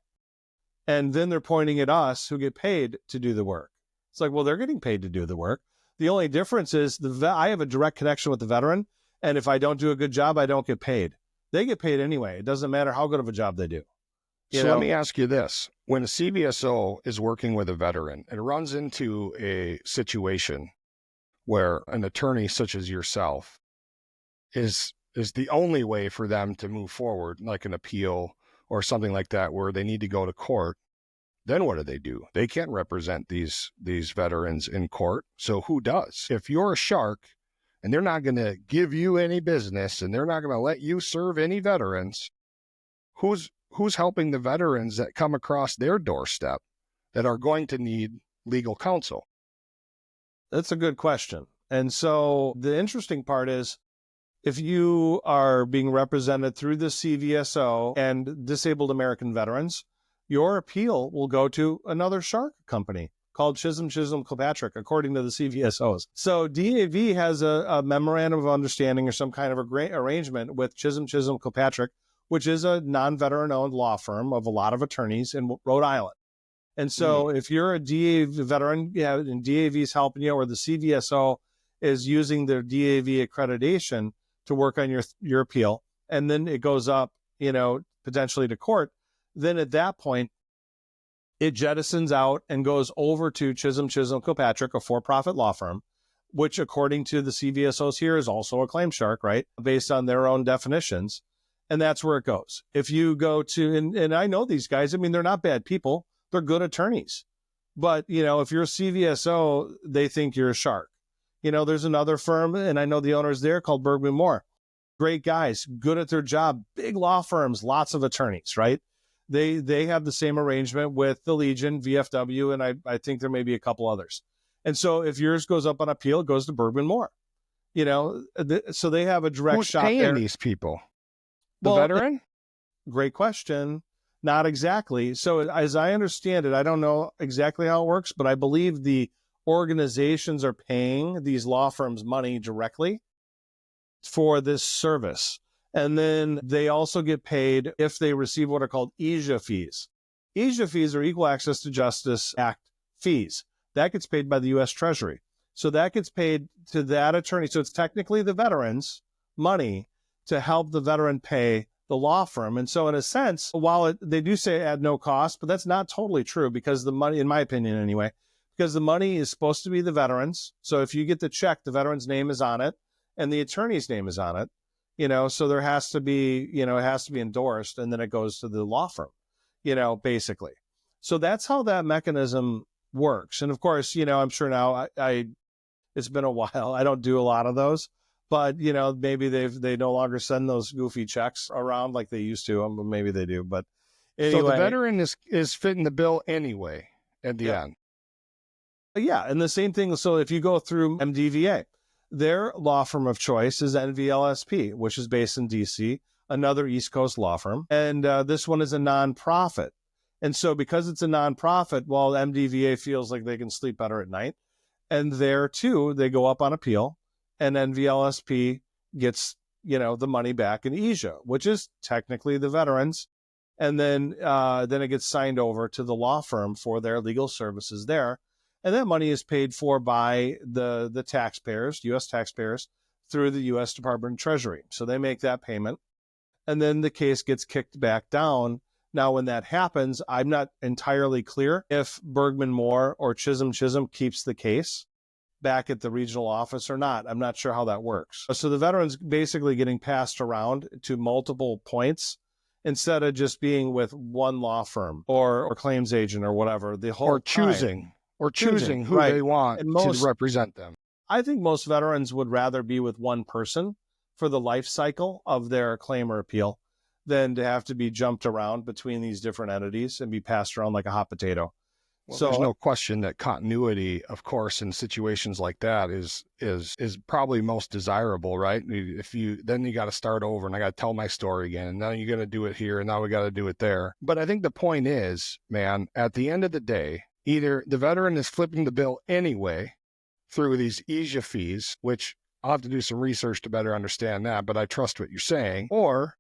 And then they're pointing at us who get paid to do the work. It's like, well, they're getting paid to do the work. The only difference is I have a direct connection with the veteran. And if I don't do a good job, I don't get paid. They get paid anyway. It doesn't matter how good of a job they do. Let me ask you this. When a CVSO is working with a veteran and runs into a situation where an attorney such as yourself is the only way for them to move forward, like an appeal or something like that where they need to go to court, then what do? They can't represent these veterans in court. So who does? If you're a shark and they're not going to give you any business and they're not going to let you serve any veterans, who's helping the veterans that come across their doorstep that are going to need legal counsel? That's a good question. And so the interesting part is, if you are being represented through the CVSO and Disabled American Veterans, your appeal will go to another shark company called Chisholm Kilpatrick, according to the CVSOs. So DAV has a memorandum of understanding or some kind of arrangement with Chisholm Kilpatrick, which is a non-veteran-owned law firm of a lot of attorneys in Rhode Island. And so if you're a DAV veteran, and DAV is helping you, or the CVSO is using their DAV accreditation to work on your appeal, and then it goes up, potentially to court, then at that point, it jettisons out and goes over to Chisholm Kilpatrick, a for-profit law firm, which according to the CVSOs here is also a claim shark, right? Based on their own definitions. And that's where it goes. If you go to, and I know these guys, they're not bad people. They're good attorneys. But, if you're a CVSO, they think you're a shark. There's another firm, and I know the owners there, called Bergman Moore. Great guys, good at their job, big law firms, lots of attorneys, right? They have the same arrangement with the Legion, VFW, and I think there may be a couple others. And so if yours goes up on appeal, it goes to Bergman Moore. So they have a direct shot there. Who's paying these people? The veteran? Great question. Not exactly. So as I understand it, I don't know exactly how it works, but I believe the organizations are paying these law firms money directly for this service. And then they also get paid if they receive what are called EJA fees. EJA fees are Equal Access to Justice Act fees. That gets paid by the U.S. Treasury. So that gets paid to that attorney. So it's technically the veteran's money to help the veteran pay the law firm. And so in a sense, while they do say at no cost, but that's not totally true, because the money, in my opinion anyway, because the money is supposed to be the veteran's. So if you get the check, the veteran's name is on it and the attorney's name is on it. So there has to be, it has to be endorsed, and then it goes to the law firm, basically. So that's how that mechanism works. And of course, I'm sure now it's been a while. I don't do a lot of those, but maybe they no longer send those goofy checks around like they used to. Maybe they do, but anyway. So the veteran is fitting the bill anyway at the end. Yeah. And the same thing. So if you go through MDVA, their law firm of choice is NVLSP, which is based in DC, another East Coast law firm. And this one is a nonprofit. And so because it's a nonprofit, well, MDVA feels like they can sleep better at night. And there too, they go up on appeal, and NVLSP gets, the money back in EJA, which is technically the veterans. And then it gets signed over to the law firm for their legal services there. And that money is paid for by the taxpayers, U.S. taxpayers, through the U.S. Department of Treasury. So they make that payment, and then the case gets kicked back down. Now, when that happens, I'm not entirely clear if Bergman Moore or Chisholm keeps the case back at the regional office or not. I'm not sure how that works. So the veteran's basically getting passed around to multiple points instead of just being with one law firm or claims agent or whatever. The whole choosing who they want to represent them. I think most veterans would rather be with one person for the life cycle of their claim or appeal than to have to be jumped around between these different entities and be passed around like a hot potato. Well, so there's no question that continuity, of course, in situations like that is probably most desirable, right? Then you got to start over, and I got to tell my story again, and now you're going to do it here, and now we got to do it there. But I think the point is, man, at the end of the day, either the veteran is flipping the bill anyway through these EJA fees, which I'll have to do some research to better understand that, but I trust what you're saying, or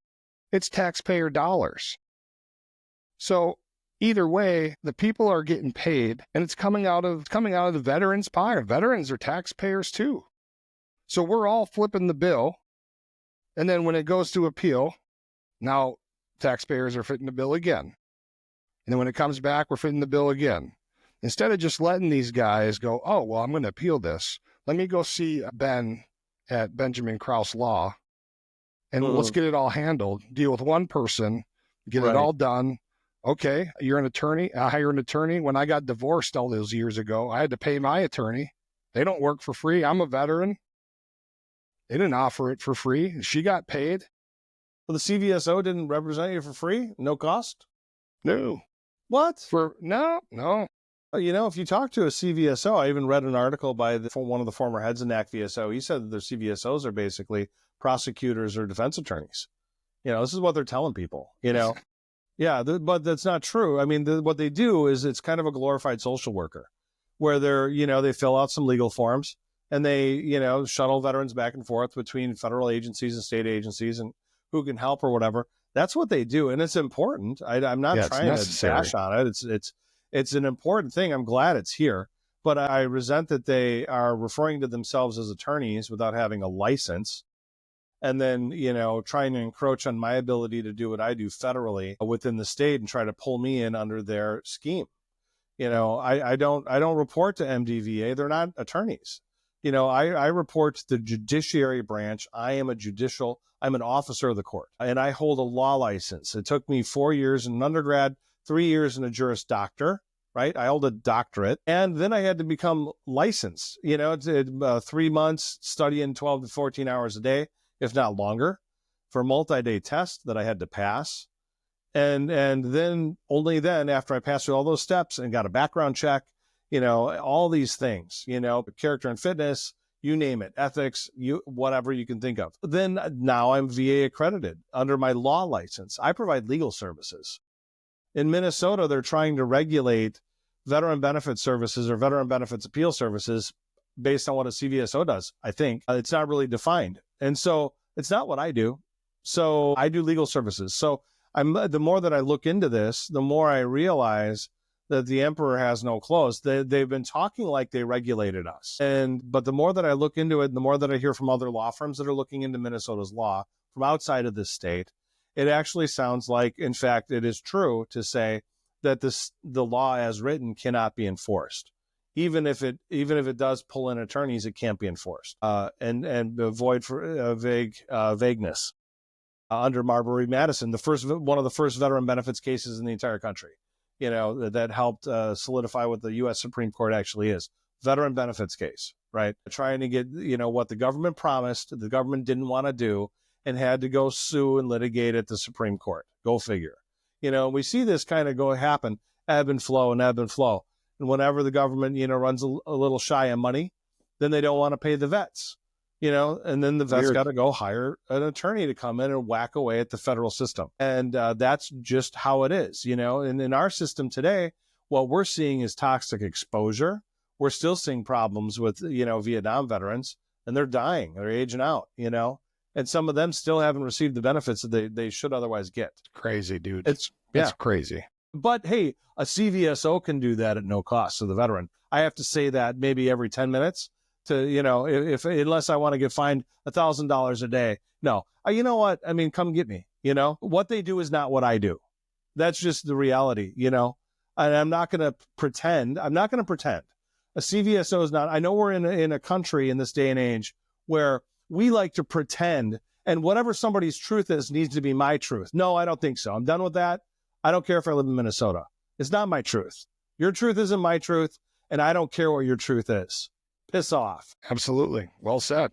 it's taxpayer dollars. So either way, the people are getting paid, and it's coming out of the veterans' pie. Veterans are taxpayers too. So we're all flipping the bill, and then when it goes to appeal, now taxpayers are footing the bill again. And then when it comes back, we're footing the bill again. Instead of just letting these guys go, oh, well, I'm going to appeal this. Let me go see Ben at Benjamin Krause Law, and let's get it all handled. Deal with one person, get it all done. Okay, you're an attorney. I hire an attorney. When I got divorced all those years ago, I had to pay my attorney. They don't work for free. I'm a veteran. They didn't offer it for free. She got paid. Well, the CVSO didn't represent you for free? No cost? No. What? No. If you talk to a CVSO, I even read an article by one of the former heads of NACVSO. He said that their CVSOs are basically prosecutors or defense attorneys. This is what they're telling people, Yeah, but that's not true. I mean, what they do is it's kind of a glorified social worker where they fill out some legal forms and they, shuttle veterans back and forth between federal agencies and state agencies and who can help or whatever. That's what they do. And it's important. I'm not trying to bash on it. It's an important thing. I'm glad it's here, but I resent that they are referring to themselves as attorneys without having a license. And then, trying to encroach on my ability to do what I do federally within the state and try to pull me in under their scheme. I don't report to MDVA. They're not attorneys. I report to the judiciary branch. I'm an officer of the court, and I hold a law license. It took me 4 years in undergrad, 3 years in a Juris Doctor, right? I held a doctorate, and then I had to become licensed, 3 months studying 12 to 14 hours a day, if not longer, for a multi-day test that I had to pass. And then only then, after I passed through all those steps and got a background check, all these things, character and fitness, you name it, ethics, whatever you can think of. Then now I'm VA accredited under my law license. I provide legal services. In Minnesota, they're trying to regulate veteran benefit services or veteran benefits appeal services based on what a CVSO does. I think it's not really defined. And so it's not what I do. So I do legal services. So the more that I look into this, the more I realize that the emperor has no clothes. They've been talking like they regulated us. But the more that I look into it, the more that I hear from other law firms that are looking into Minnesota's law from outside of this state, it actually sounds like, in fact, it is true to say that the law as written cannot be enforced. Even if it does pull in attorneys, it can't be enforced and avoid for vagueness. Under Marbury Madison, one of the first veteran benefits cases in the entire country, that helped solidify what the U.S. Supreme Court actually is. Veteran benefits case, right? Trying to get, what the government promised, the government didn't want to do and had to go sue and litigate at the Supreme Court. Go figure. We see this kind of happen, ebb and flow. And whenever the government, runs a little shy of money, then they don't want to pay the vets. And then the vets got to go hire an attorney to come in and whack away at the federal system. And that's just how it is, And in our system today, what we're seeing is toxic exposure. We're still seeing problems with, Vietnam veterans, and they're dying, they're aging out, and some of them still haven't received the benefits that they should otherwise get. Crazy, dude. It's crazy. But hey, a CVSO can do that at no cost to the veteran. I have to say that maybe every 10 minutes. Unless I want to get fined $1,000 a day. No, you know what? I mean, come get me, what they do is not what I do. That's just the reality, and I'm not going to pretend. A CVSO is not, I know we're in a country in this day and age where we like to pretend and whatever somebody's truth is needs to be my truth. No, I don't think so. I'm done with that. I don't care if I live in Minnesota. It's not my truth. Your truth isn't my truth. And I don't care what your truth is. Piss off. Absolutely. Well said.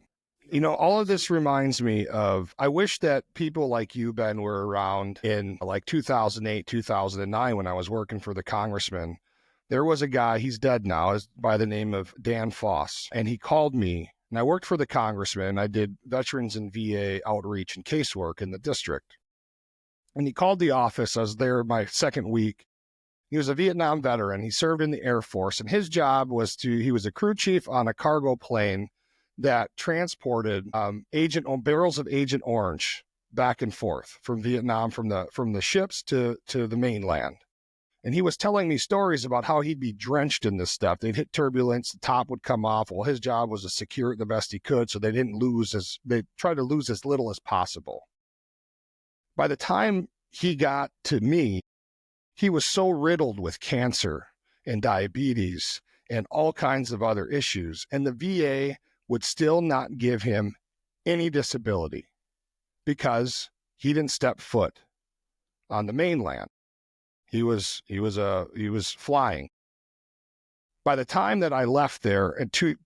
All of this reminds me of, I wish that people like you, Ben, were around in like 2008, 2009, when I was working for the congressman. There was a guy, he's dead now, by the name of Dan Foss. And he called me, and I worked for the congressman. I did veterans and VA outreach and casework in the district. And he called the office. I was there my second week. He was a Vietnam veteran. He served in the Air Force, and his job was he was a crew chief on a cargo plane that transported barrels of Agent Orange back and forth from Vietnam, from the ships to the mainland. And he was telling me stories about how he'd be drenched in this stuff. They'd hit turbulence, the top would come off. Well, his job was to secure it the best he could, so they tried to lose as little as possible. By the time he got to me, he was so riddled with cancer and diabetes and all kinds of other issues, and the VA would still not give him any disability because he didn't step foot on the mainland. He was flying. By the time that I left there, in 2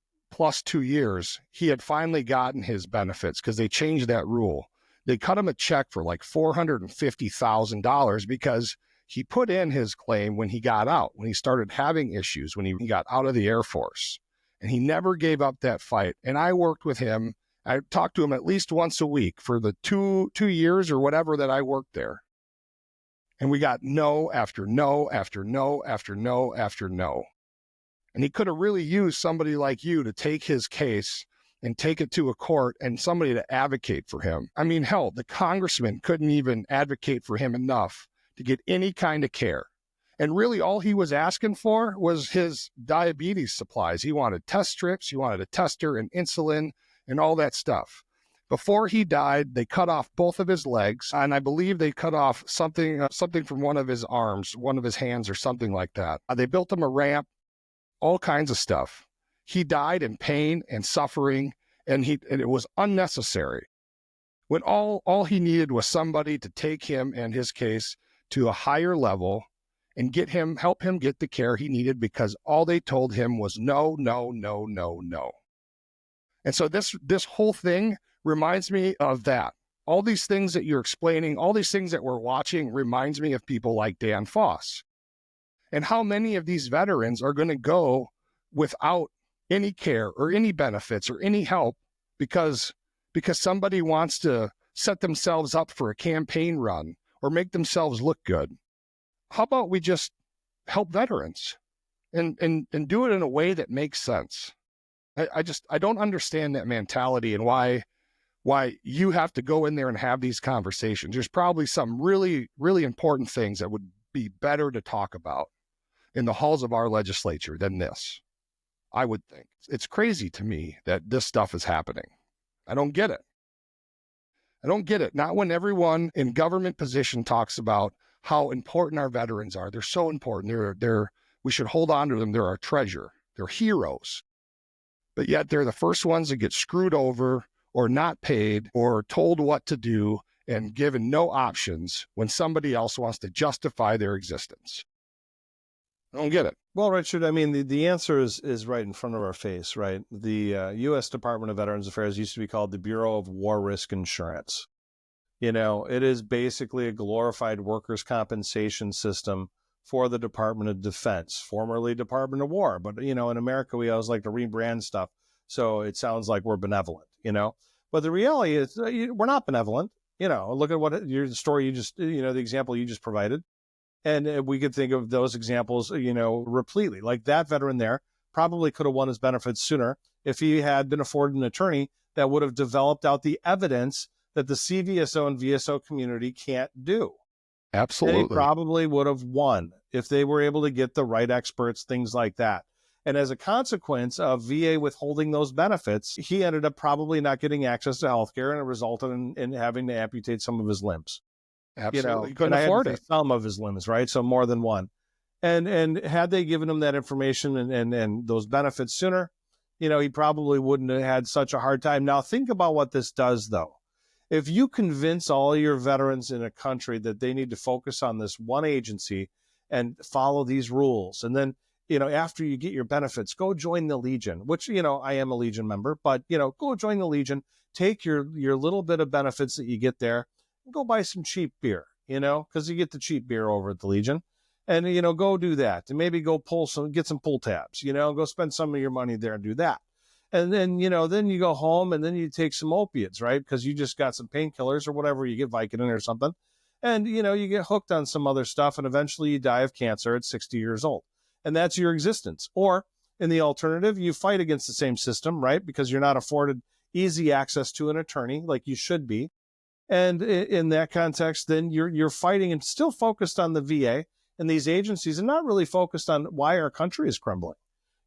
years, he had finally gotten his benefits because they changed that rule. They cut him a check for like $450,000 because he put in his claim when he got out, when he started having issues, when he got out of the Air Force. And he never gave up that fight. And I worked with him. I talked to him at least once a week for the two years or whatever that I worked there. And we got no after no after no after no after no. And he could have really used somebody like you to take his case and take it to a court and somebody to advocate for him. I mean, hell, the congressman couldn't even advocate for him enough to get any kind of care. And really all he was asking for was his diabetes supplies. He wanted test strips, he wanted a tester and insulin and all that stuff. Before he died, they cut off both of his legs, and I believe they cut off something from one of his arms, one of his hands or something like that. They built him a ramp, all kinds of stuff. He died in pain and suffering, and it was unnecessary. When all he needed was somebody to take him and his case to a higher level and help him get the care he needed, because all they told him was no, no, no, no, no. And so this whole thing reminds me of that. All these things that you're explaining, all these things that we're watching reminds me of people like Dan Foss. And how many of these veterans are going to go without any care or any benefits or any help because somebody wants to set themselves up for a campaign run or make themselves look good. How about we just help veterans and do it in a way that makes sense? I don't understand that mentality and why you have to go in there and have these conversations. There's probably some really, really important things that would be better to talk about in the halls of our legislature than this. I would think. It's crazy to me that this stuff is happening. I don't get it. I don't get it. Not when everyone in government position talks about how important our veterans are. They're so important. We should hold on to them. They're our treasure. They're heroes. But yet they're the first ones that get screwed over or not paid or told what to do and given no options when somebody else wants to justify their existence. I don't get it. Well, Richard, I mean, the answer is right in front of our face, right? The U.S. Department of Veterans Affairs used to be called the Bureau of War Risk Insurance. You know, it is basically a glorified workers' compensation system for the Department of Defense, formerly Department of War. But, you know, in America, we always like to rebrand stuff, so it sounds like we're benevolent, you know? But the reality is we're not benevolent. You know, look at the example you just provided. And we could think of those examples, you know, repletely. Like that veteran there probably could have won his benefits sooner if he had been afforded an attorney that would have developed out the evidence that the CVSO and VSO community can't do. Absolutely. And he probably would have won if they were able to get the right experts, things like that. And as a consequence of VA withholding those benefits, he ended up probably not getting access to healthcare, and it resulted in having to amputate some of his limbs. Absolutely. You couldn't afford it. Some of his limbs, right? So more than one. And had they given him that information and those benefits sooner, you know, he probably wouldn't have had such a hard time. Now, think about what this does, though. If you convince all your veterans in a country that they need to focus on this one agency and follow these rules, and then, you know, after you get your benefits, go join the Legion, which, you know, I am a Legion member, but, you know, go join the Legion, take your little bit of benefits that you get there, and go buy some cheap beer, you know, because you get the cheap beer over at the Legion. And, you know, go do that. And maybe go get some pull tabs, you know, go spend some of your money there and do that. And then, you know, then you go home and then you take some opiates, right? Because you just got some painkillers or whatever, you get Vicodin or something. And, you know, you get hooked on some other stuff and eventually you die of cancer at 60 years old. And that's your existence. Or in the alternative, you fight against the same system, right? Because you're not afforded easy access to an attorney like you should be. And in that context, then you're fighting and still focused on the VA and these agencies and not really focused on why our country is crumbling.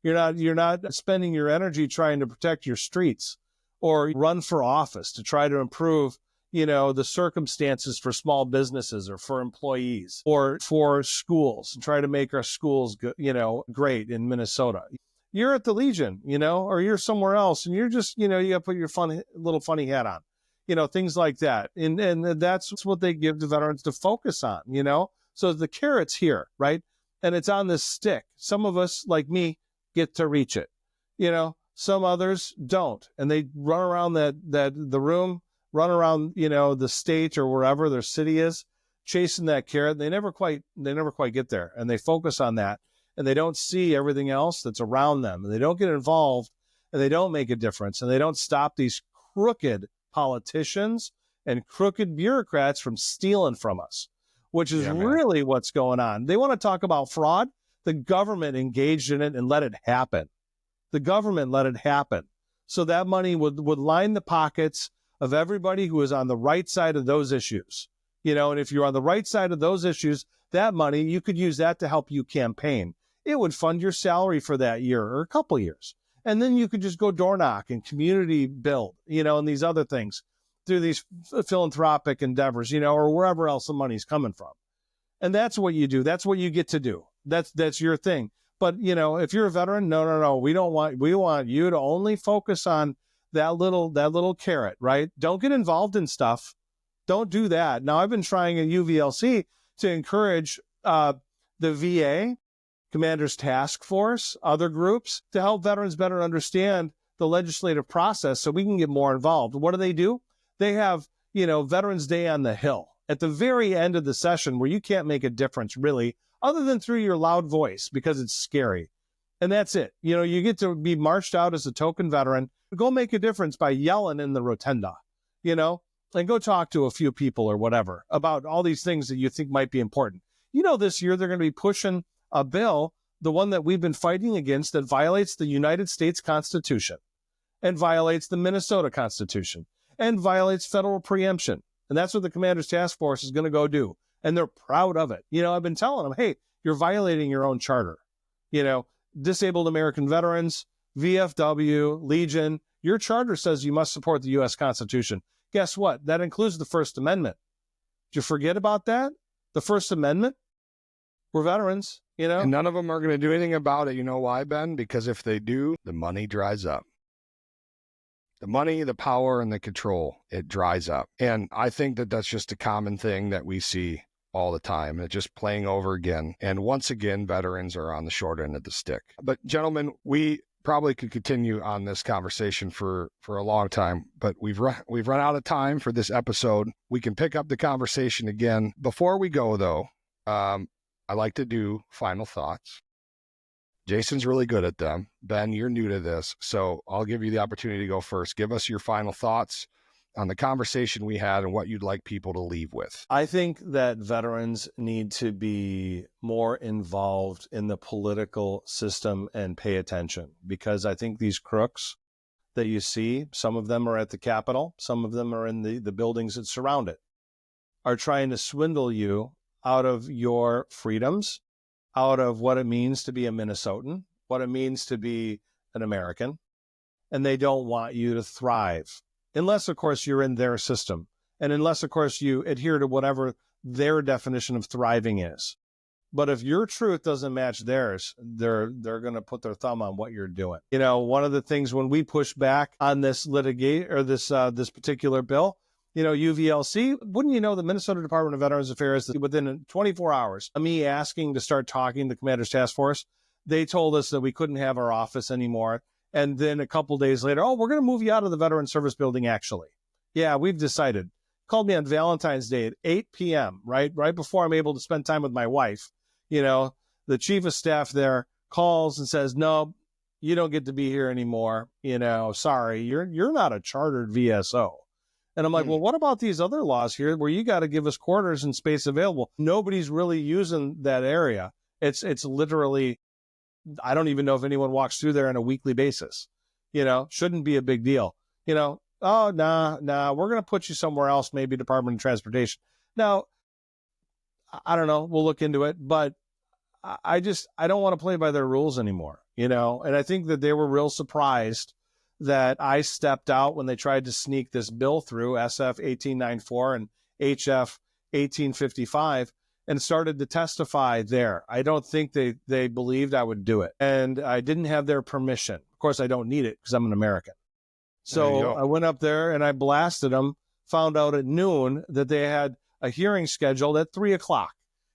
You're not spending your energy trying to protect your streets or run for office to try to improve, you know, the circumstances for small businesses or for employees or for schools and try to make our schools, you know, great in Minnesota. You're at the Legion, you know, or you're somewhere else and you're just, you know, you got to put your little funny hat on. things like that. And that's what they give to veterans to focus on, So the carrot's here, right? And it's on this stick. Some of us, like me, get to reach it. Some others don't. And they run around the room, run around, the state or wherever their city is, chasing that carrot. They never quite get there. And they focus on that. And they don't see everything else that's around them. And they don't get involved, and they don't make a difference. And they don't stop these crooked politicians and crooked bureaucrats from stealing from us, which is really what's going on. They want to talk about fraud. The government engaged in it and let it happen. The government let it happen. So that money would line the pockets of everybody who is on the right side of those issues. And if you're on the right side of those issues, that money, you could use that to help you campaign. It would fund your salary for that year or a couple years. And then you could just go door knock and community build, and these other things through these philanthropic endeavors, or wherever else the money's coming from. And that's what you do. That's what you get to do. That's your thing. But, if you're a veteran, no, we want you to only focus on that little carrot, right? Don't get involved in stuff. Don't do that. Now, I've been trying at UVLC to encourage the VA, Commander's Task Force, other groups to help veterans better understand the legislative process so we can get more involved. What do? They have, Veterans Day on the Hill at the very end of the session where you can't make a difference really, other than through your loud voice because it's scary. And that's it. You get to be marched out as a token veteran. Go make a difference by yelling in the rotunda, and go talk to a few people or whatever about all these things that you think might be important. This year they're going to be pushing a bill, the one that we've been fighting against, that violates the United States Constitution and violates the Minnesota Constitution and violates federal preemption. And that's what the Commander's Task Force is going to go do. And they're proud of it. I've been telling them, hey, you're violating your own charter. Disabled American Veterans, VFW, Legion, your charter says you must support the U.S. Constitution. Guess what? That includes the First Amendment. Did you forget about that? The First Amendment? We're veterans, And none of them are going to do anything about it. You know why, Ben? Because if they do, the money dries up. The money, the power, and the control, it dries up. And I think that that's just a common thing that we see all the time. It's just playing over again. And once again, veterans are on the short end of the stick. But gentlemen, we probably could continue on this conversation for a long time, but we've run out of time for this episode. We can pick up the conversation again. Before we go, though, I like to do final thoughts. Jason's really good at them. Ben, you're new to this, so I'll give you the opportunity to go first. Give us your final thoughts on the conversation we had and what you'd like people to leave with. I think that veterans need to be more involved in the political system and pay attention, because I think these crooks that you see, some of them are at the Capitol, some of them are in the buildings that surround it, are trying to swindle you out of your freedoms, out of what it means to be a Minnesotan, what it means to be an American, and they don't want you to thrive. Unless, of course, you're in their system, and unless, of course, you adhere to whatever their definition of thriving is. But if your truth doesn't match theirs, they're going to put their thumb on what you're doing. One of the things when we push back on this this particular bill, UVLC, wouldn't you know, the Minnesota Department of Veterans Affairs, within 24 hours of me asking to start talking to the Commander's Task Force, they told us that we couldn't have our office anymore. And then a couple days later, we're going to move you out of the Veteran Service Building, actually. Yeah, we've decided. Called me on Valentine's Day at 8 p.m., right before I'm able to spend time with my wife. The chief of staff there calls and says, no, you don't get to be here anymore. Sorry, you're not a chartered VSO. And I'm like, well, what about these other laws here where you got to give us quarters and space available? Nobody's really using that area. It's literally, I don't even know if anyone walks through there on a weekly basis. Shouldn't be a big deal. Nah, we're going to put you somewhere else, maybe Department of Transportation. Now, I don't know. We'll look into it, but I don't want to play by their rules anymore, and I think that they were real surprised that I stepped out when they tried to sneak this bill through, SF 1894 and HF 1855, and started to testify there. I don't think they believed I would do it. And I didn't have their permission. Of course, I don't need it because I'm an American. So I went up there and I blasted them found out at noon that they had a hearing scheduled at 3:00.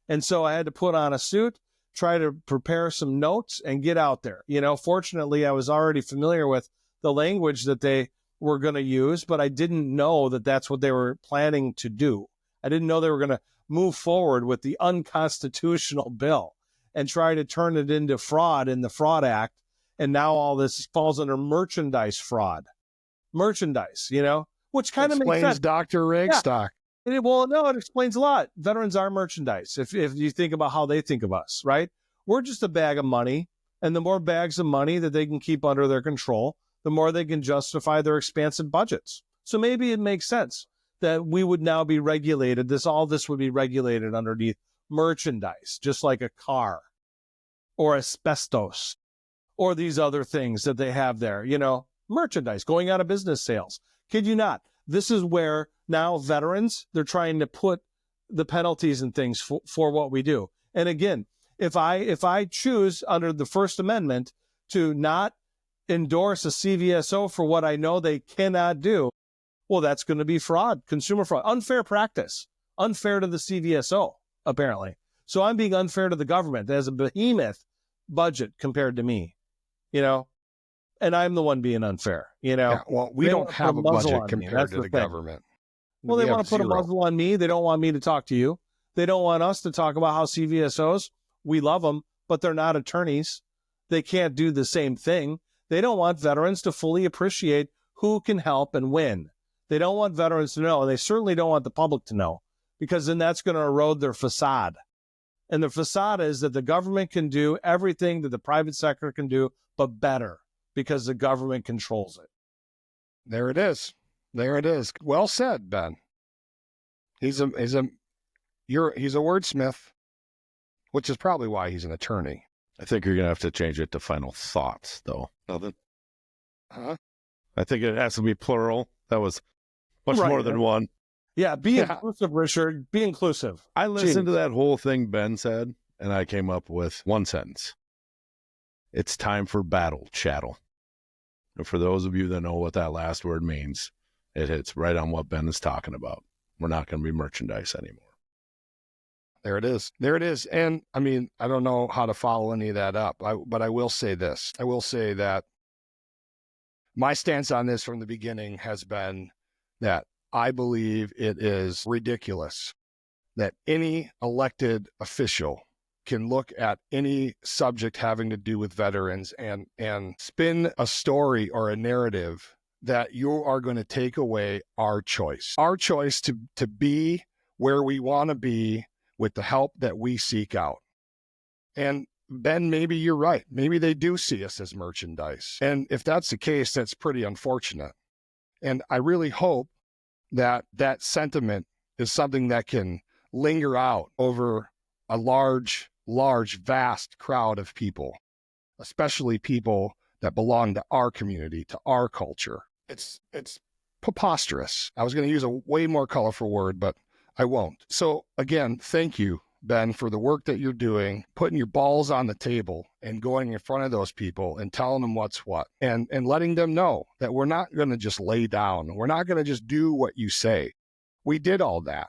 And so I had to put on a suit, try to prepare some notes, and get out there. Fortunately, I was already familiar with the language that they were going to use, but I didn't know that that's what they were planning to do. I didn't know they were going to move forward with the unconstitutional bill and try to turn it into fraud in the Fraud Act. And now all this falls under merchandise fraud. Merchandise, which kind of makes sense. Dr. Rakestock. Yeah. Well, no, it explains a lot. Veterans are merchandise. If you think about how they think of us, right? We're just a bag of money. And the more bags of money that they can keep under their control, the more they can justify their expansive budgets. So maybe it makes sense that we would now be regulated. All this would be regulated underneath merchandise, just like a car or asbestos or these other things that they have there, merchandise, going out of business sales. Kid you not. This is where now veterans, they're trying to put the penalties and things for what we do. And again, if I choose under the First Amendment to not endorse a CVSO for what I know they cannot do, well, that's going to be fraud, consumer fraud, unfair practice, unfair to the CVSO, apparently. So I'm being unfair to the government that has a behemoth budget compared to me, and I'm the one being unfair, Yeah, well, we don't have a budget compared to the government. Well, they want to put a muzzle on me. They don't want me to talk to you. They don't want us to talk about how CVSOs, we love them, but they're not attorneys. They can't do the same thing. They don't want veterans to fully appreciate who can help and when. They don't want veterans to know, and they certainly don't want the public to know, because then that's going to erode their facade. And the facade is that the government can do everything that the private sector can do, but better, because the government controls it. There it is. There it is. Well said, Ben. He's a wordsmith, which is probably why he's an attorney. I think you're going to have to change it to final thoughts, though. Nothing? Huh? I think it has to be plural. That was much more than one. Yeah, be inclusive, Richard. Be inclusive. I listened to that whole thing Ben said, and I came up with one sentence. It's time for battle, chattel. And for those of you that know what that last word means, it hits right on what Ben is talking about. We're not going to be merchandise anymore. There it is. There it is. And I mean, I don't know how to follow any of that up, but I will say this. I will say that my stance on this from the beginning has been that I believe it is ridiculous that any elected official can look at any subject having to do with veterans and spin a story or a narrative that you are going to take away our choice to be where we want to be with the help that we seek out. And Ben, maybe you're right. Maybe they do see us as merchandise. And if that's the case, that's pretty unfortunate. And I really hope that that sentiment is something that can linger out over a large, vast crowd of people, especially people that belong to our community, to our culture. It's preposterous. I was going to use a way more colorful word, but I won't. So again, thank you, Ben, for the work that you're doing, putting your balls on the table and going in front of those people and telling them what's what and letting them know that we're not going to just lay down. We're not going to just do what you say. We did all that.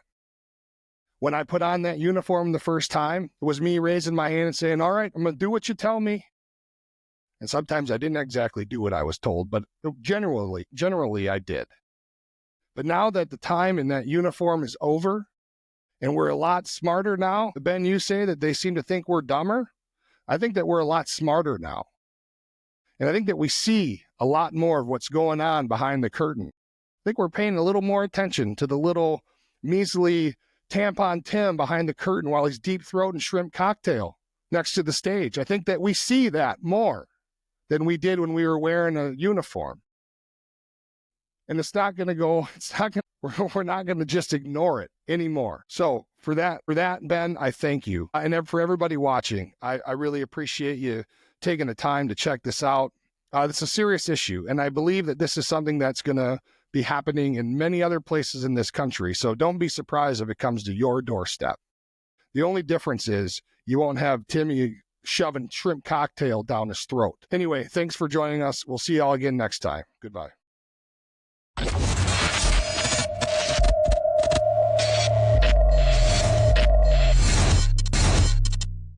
When I put on that uniform the first time, it was me raising my hand and saying, all right, I'm going to do what you tell me. And sometimes I didn't exactly do what I was told, but generally I did. But now that the time in that uniform is over and we're a lot smarter now, Ben, you say that they seem to think we're dumber. I think that we're a lot smarter now. And I think that we see a lot more of what's going on behind the curtain. I think we're paying a little more attention to the little measly tampon Tim behind the curtain while he's deep throating shrimp cocktail next to the stage. I think that we see that more than we did when we were wearing a uniform. And we're not going to just ignore it anymore. So for that, Ben, I thank you. And for everybody watching, I really appreciate you taking the time to check this out. It's a serious issue. And I believe that this is something that's going to be happening in many other places in this country. So don't be surprised if it comes to your doorstep. The only difference is you won't have Timmy shoving shrimp cocktail down his throat. Anyway, thanks for joining us. We'll see y'all again next time. Goodbye.